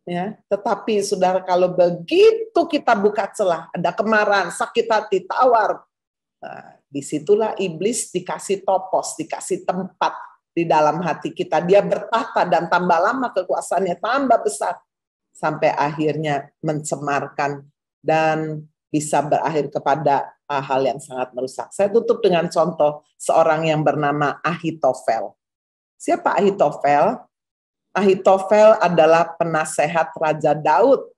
Ya, tetapi saudara, kalau begitu kita buka celah, ada kemarahan, sakit hati, tawar, nah, disitulah iblis dikasih topos, dikasih tempat di dalam hati kita. Dia bertahta dan tambah lama kekuasaannya tambah besar sampai akhirnya mencemarkan dan bisa berakhir kepada hal yang sangat merusak. Saya tutup dengan contoh seorang yang bernama Ahitofel. Siapa Ahitofel? Ahitofel adalah penasehat Raja Daud,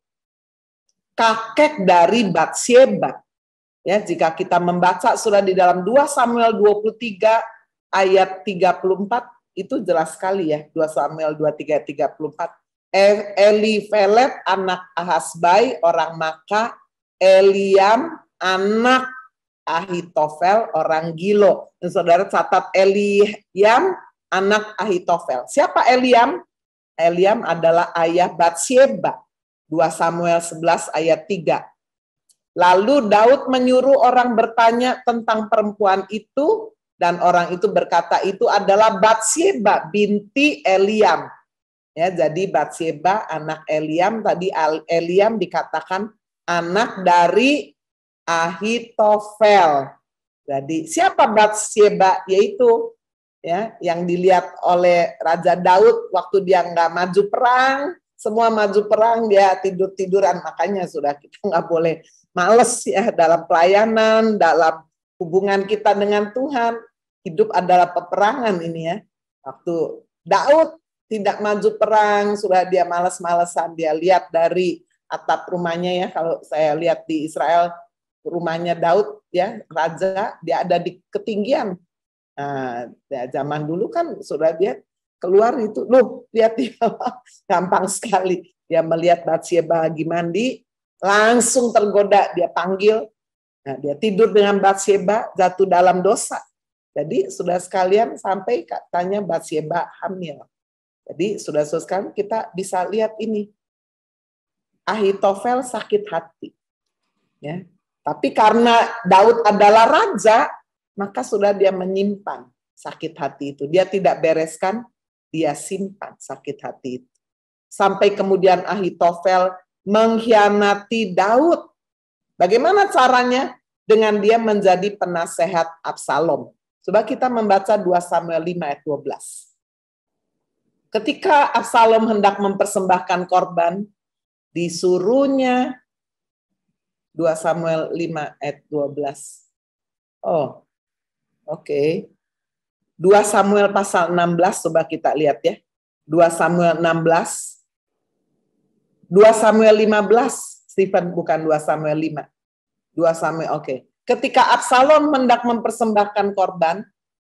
kakek dari Batsyeba. Ya, jika kita membaca surah di dalam 2 Samuel 23 ayat 34, itu jelas sekali ya, 2 Samuel 23 ayat 34. Elifelet anak Ahasbai orang Maka, Eliam anak Ahitofel orang Gilo. Dan saudara catat Eliam anak Ahitofel. Siapa Eliam? Eliam adalah ayah Batsyeba. 2 Samuel 11 ayat 3. Lalu Daud menyuruh orang bertanya tentang perempuan itu, dan orang itu berkata itu adalah Batsyeba binti Eliam. Ya, jadi Batsyeba anak Eliam, tadi Eliam dikatakan anak dari Ahitofel. Jadi siapa Batsyeba? Yaitu ya, yang dilihat oleh Raja Daud waktu dia nggak maju perang, semua maju perang dia tidur-tiduran, makanya sudah kita nggak boleh males ya dalam pelayanan, dalam hubungan kita dengan Tuhan. Hidup adalah peperangan ini ya. Waktu Daud tidak maju perang, sudah dia males-malesan, dia lihat dari atap rumahnya ya, kalau saya lihat di Israel rumahnya Daud ya, raja, dia ada di ketinggian. Nah, ya, zaman dulu kan sudah dia keluar itu, loh lihat dia gampang sekali. Dia melihat Batsyeba lagi mandi, langsung tergoda, dia panggil. Nah, dia tidur dengan Batsyeba, jatuh dalam dosa. Jadi sudah sekalian sampai katanya Batsyeba hamil. Jadi sudah sekalian kita bisa lihat ini. Ahitofel sakit hati. Ya. Tapi karena Daud adalah raja, maka sudah dia menyimpan sakit hati itu. Dia tidak bereskan, dia simpan sakit hati itu. Sampai kemudian Ahitofel mengkhianati Daud. Bagaimana caranya? Dengan dia menjadi penasehat Absalom. Coba kita membaca 2 Samuel 5 ayat 12. Ketika Absalom hendak mempersembahkan korban, disuruhnya 2 Samuel 5 ayat 12. Oh, oke. 2 Samuel pasal 16, coba kita lihat ya. 2 Samuel 16. 2 Samuel 15, Stephen, bukan 2 Samuel 5. 2 Samuel, oke. Ketika Absalom hendak mempersembahkan korban,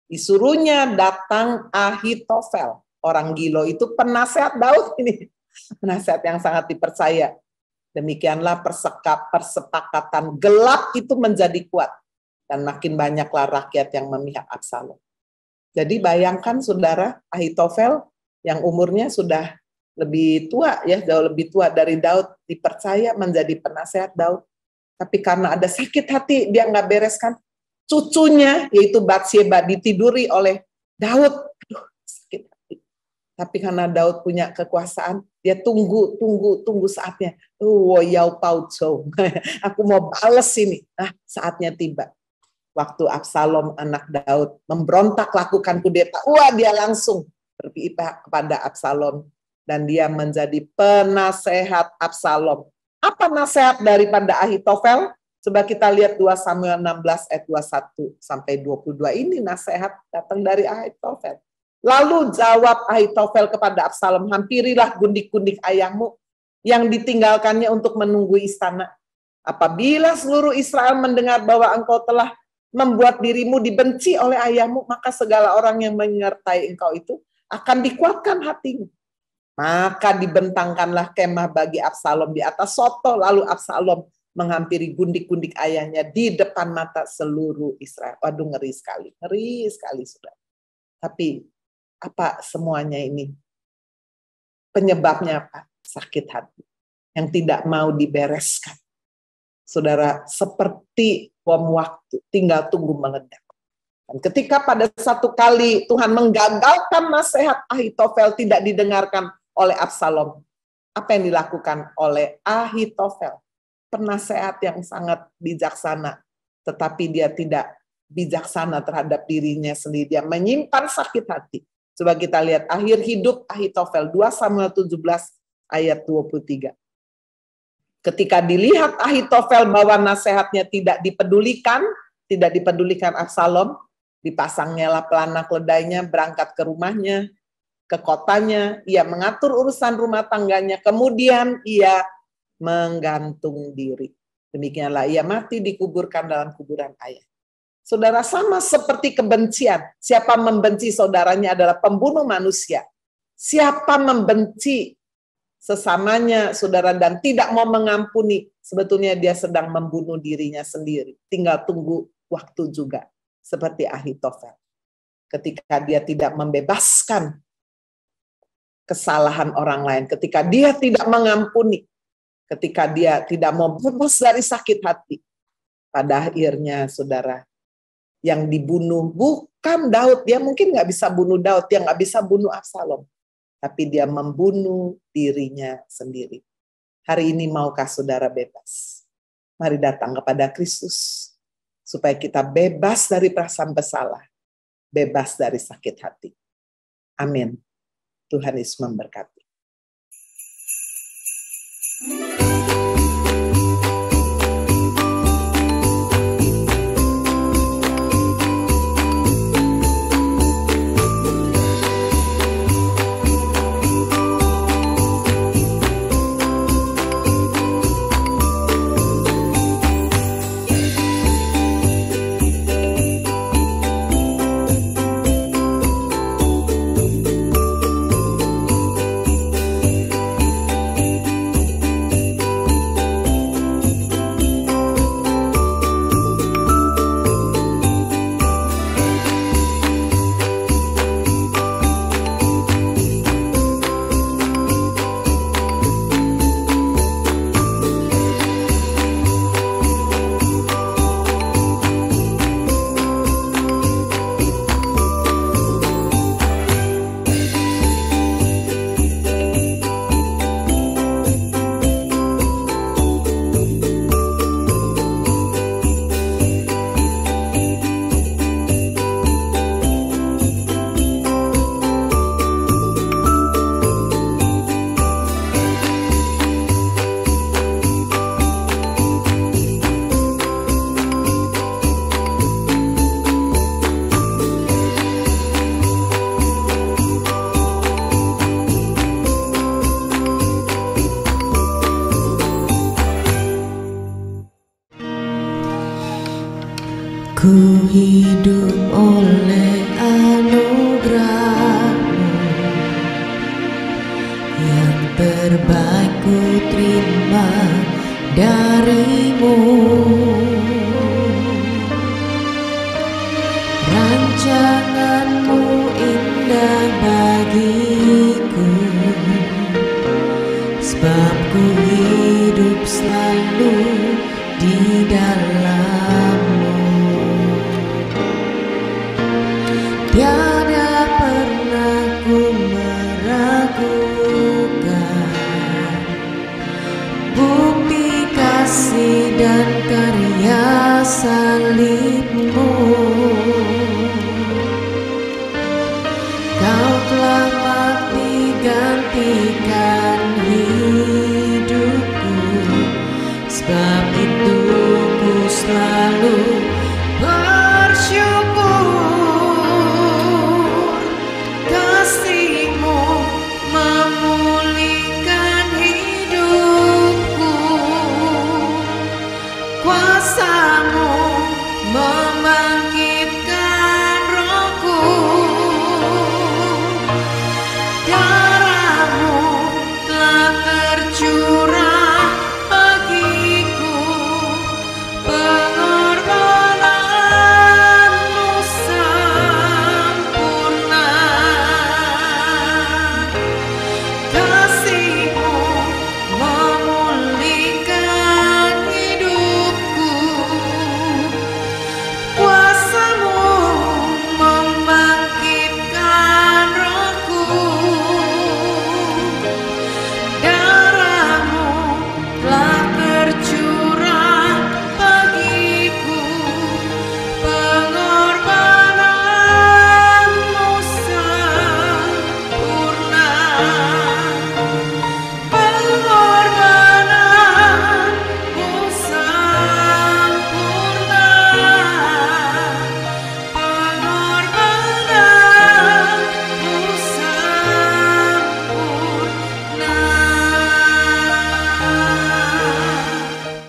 disuruhnya datang Ahitofel. Orang Gilo itu penasehat Daud ini. Penasehat yang sangat dipercaya. Demikianlah persepakatan gelap itu menjadi kuat. Dan makin banyaklah rakyat yang memihak Absalom. Jadi bayangkan saudara, Ahitofel yang umurnya sudah lebih tua ya, jauh lebih tua dari Daud, dipercaya menjadi penasehat Daud. Tapi karena ada sakit hati, dia nggak bereskan. Cucunya, yaitu Batsheba, ditiduri oleh Daud. Aduh, sakit hati. Tapi karena Daud punya kekuasaan, dia tunggu saatnya. Aku mau bales ini. Nah, saatnya tiba. Waktu Absalom anak Daud memberontak lakukan kudeta, dia langsung berpihak kepada Absalom dan dia menjadi penasehat Absalom. Apa nasihat daripada Ahitofel? Coba kita lihat 2 Samuel 16 ayat 21 sampai 22. Ini nasihat datang dari Ahitofel. Lalu jawab Ahitofel kepada Absalom, hampirilah gundik-gundik ayahmu yang ditinggalkannya untuk menunggu istana. Apabila seluruh Israel mendengar bahwa engkau telah membuat dirimu dibenci oleh ayahmu, maka segala orang yang menyertai engkau itu akan dikuatkan hatinya. Maka dibentangkanlah kemah bagi Absalom di atas soto, lalu Absalom menghampiri gundik-gundik ayahnya di depan mata seluruh Israel. Waduh, ngeri sekali sudah. Tapi apa semuanya ini? Penyebabnya apa? Sakit hati yang tidak mau dibereskan. Saudara, seperti bom waktu, tinggal tunggu meledak. Dan ketika pada satu kali Tuhan menggagalkan nasihat Ahitofel tidak didengarkan oleh Absalom, apa yang dilakukan oleh Ahitofel? Penasehat yang sangat bijaksana, tetapi dia tidak bijaksana terhadap dirinya sendiri. Dia menyimpan sakit hati. Coba kita lihat akhir hidup Ahitofel, 2 Samuel 17 ayat 23. Ketika dilihat Ahitofel bahwa nasihatnya tidak dipedulikan Absalom, dipasangnya lah pelana keledainya, berangkat ke rumahnya, ke kotanya, ia mengatur urusan rumah tangganya, kemudian ia menggantung diri. Demikianlah ia mati dikuburkan dalam kuburan ayah. Saudara, sama seperti kebencian, siapa membenci saudaranya adalah pembunuh manusia. Siapa membenci sesamanya, saudara, dan tidak mau mengampuni, sebetulnya dia sedang membunuh dirinya sendiri. Tinggal tunggu waktu juga, seperti Ahitofel. Ketika dia tidak membebaskan kesalahan orang lain, ketika dia tidak mengampuni, ketika dia tidak mau bebas dari sakit hati, pada akhirnya, saudara, yang dibunuh bukan Daud. Dia mungkin nggak bisa bunuh Daud, dia nggak bisa bunuh Absalom. Tapi dia membunuh dirinya sendiri. Hari ini maukah saudara bebas? Mari datang kepada Kristus, supaya kita bebas dari perasaan bersalah, bebas dari sakit hati. Amin. Tuhan Yesus memberkati. darimu. Rancanganmu indah bagiku, sebab ku hidup selalu di dalammu. Tiada pernah ku meragukan bukti kasih dan karya salibmu. Kau telah mati gantikan hidupku, sebab itu ku selalu bersyukur. Kasih-Mu memulihkan hidupku, kuasa-Mu membangkitkan rohku. Darah-Mu telah tercurah bagiku, pengorbanan-Mu sempurna. Kasih-Mu memulihkan hidupku, kuasa-Mu membangkitkan rohku. Darah-Mu telah tercurah bagiku, pengorbanan-Mu sempurna. Pengorbanan-Mu sempurna. Pengorbanan-Mu sempurna.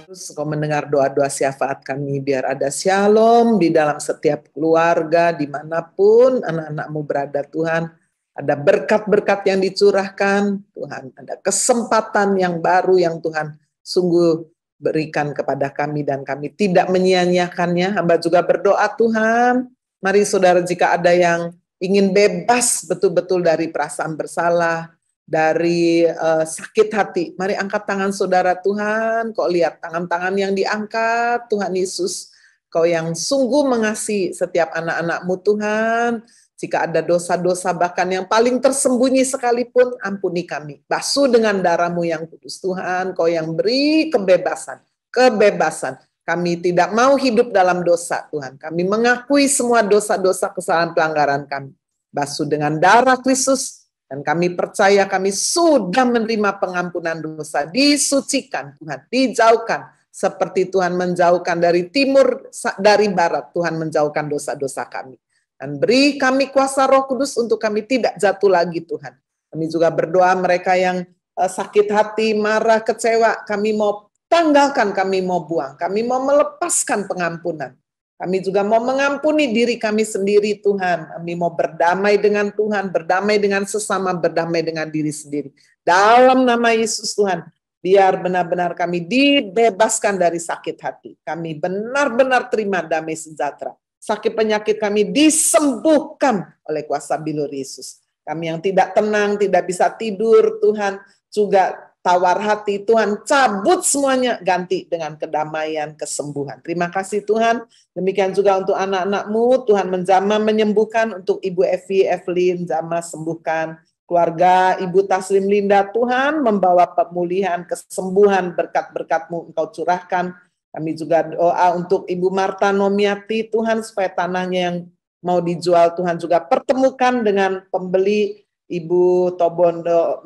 Terus Kau mendengar doa-doa syafaat kami, biar ada shalom di dalam setiap keluarga, dimanapun anak-anak-Mu berada Tuhan. Ada berkat-berkat yang dicurahkan Tuhan, ada kesempatan yang baru yang Tuhan sungguh berikan kepada kami dan kami tidak menyia-nyiakannya. Hamba juga berdoa Tuhan, mari saudara jika ada yang ingin bebas betul-betul dari perasaan bersalah, dari sakit hati, mari angkat tangan saudara Tuhan. Kau lihat tangan-tangan yang diangkat Tuhan Yesus, Kau yang sungguh mengasihi setiap anak-anak-Mu Tuhan. Jika ada dosa-dosa bahkan yang paling tersembunyi sekalipun, ampuni kami. Basuh dengan darah-Mu yang kudus Tuhan, Kau yang beri kebebasan. Kebebasan. Kami tidak mau hidup dalam dosa Tuhan. Kami mengakui semua dosa-dosa kesalahan pelanggaran kami. Basuh dengan darah Kristus. Dan kami percaya kami sudah menerima pengampunan dosa. Disucikan Tuhan, dijauhkan. Seperti Tuhan menjauhkan dari timur, dari barat. Tuhan menjauhkan dosa-dosa kami. Dan beri kami kuasa Roh Kudus untuk kami tidak jatuh lagi Tuhan. Kami juga berdoa mereka yang sakit hati, marah, kecewa. Kami mau tanggalkan, kami mau buang. Kami mau melepaskan pengampunan. Kami juga mau mengampuni diri kami sendiri Tuhan. Kami mau berdamai dengan Tuhan, berdamai dengan sesama, berdamai dengan diri sendiri. Dalam nama Yesus Tuhan, biar benar-benar kami dibebaskan dari sakit hati. Kami benar-benar terima damai sejahtera. Sakit penyakit kami disembuhkan oleh kuasa bilur Yesus. Kami yang tidak tenang, tidak bisa tidur, Tuhan juga tawar hati, Tuhan cabut semuanya, ganti dengan kedamaian, kesembuhan. Terima kasih Tuhan. Demikian juga untuk anak-anak-Mu, Tuhan menjamah menyembuhkan, untuk Ibu Evi, Evelyn, jamah sembuhkan. Keluarga Ibu Taslim Linda, Tuhan membawa pemulihan, kesembuhan, berkat-berkat-Mu Engkau curahkan. Kami juga doa untuk Ibu Marta Nomiati, Tuhan supaya tanahnya yang mau dijual, Tuhan juga pertemukan dengan pembeli. Ibu Tobondo,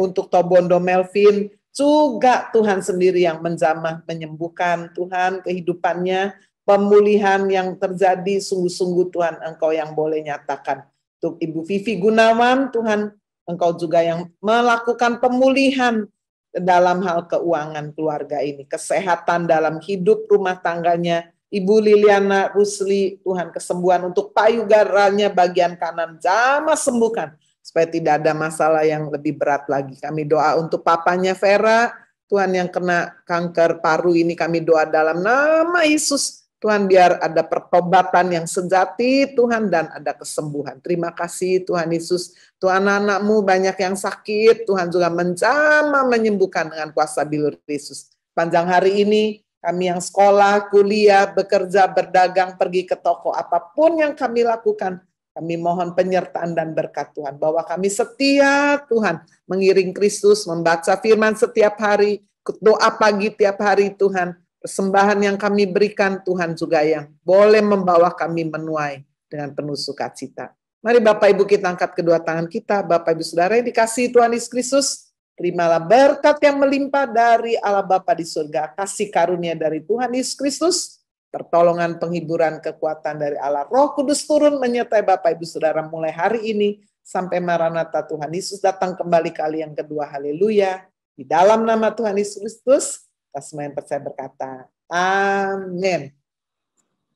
untuk Tobondo Melvin, juga Tuhan sendiri yang menjamah, menyembuhkan Tuhan kehidupannya, pemulihan yang terjadi, sungguh-sungguh Tuhan Engkau yang boleh nyatakan. Untuk Ibu Vivi Gunawan, Tuhan Engkau juga yang melakukan pemulihan dalam hal keuangan keluarga ini, kesehatan dalam hidup rumah tangganya. Ibu Liliana Rusli, Tuhan kesembuhan untuk payudaranya bagian kanan, jamah sembuhkan, supaya tidak ada masalah yang lebih berat lagi. Kami doa untuk papanya Vera, Tuhan yang kena kanker paru ini kami doa dalam nama Yesus. Tuhan biar ada pertobatan yang sejati Tuhan dan ada kesembuhan. Terima kasih Tuhan Yesus. Tuhan anak-Mu banyak yang sakit. Tuhan juga menjamah menyembuhkan dengan kuasa bilur Yesus. Panjang hari ini kami yang sekolah, kuliah, bekerja, berdagang, pergi ke toko, apapun yang kami lakukan, kami mohon penyertaan dan berkat Tuhan. Bahwa kami setia Tuhan, mengiring Kristus, membaca firman setiap hari, doa pagi tiap hari Tuhan. Persembahan yang kami berikan Tuhan juga yang boleh membawa kami menuai dengan penuh sukacita. Mari Bapak Ibu kita angkat kedua tangan kita. Bapak Ibu Saudara yang dikasihi Tuhan Yesus Kristus, terimalah berkat yang melimpah dari Allah Bapa di surga, kasih karunia dari Tuhan Yesus Kristus, pertolongan, penghiburan, kekuatan dari Allah Roh Kudus turun menyertai Bapak Ibu Saudara mulai hari ini sampai Maranatha Tuhan Yesus datang kembali kali yang kedua. Haleluya. Di dalam nama Tuhan Yesus Kristus, kita semua yang percaya berkata, amin.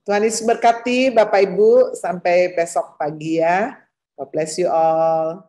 Tuhan Yesus berkati Bapak Ibu, sampai besok pagi ya. God bless you all.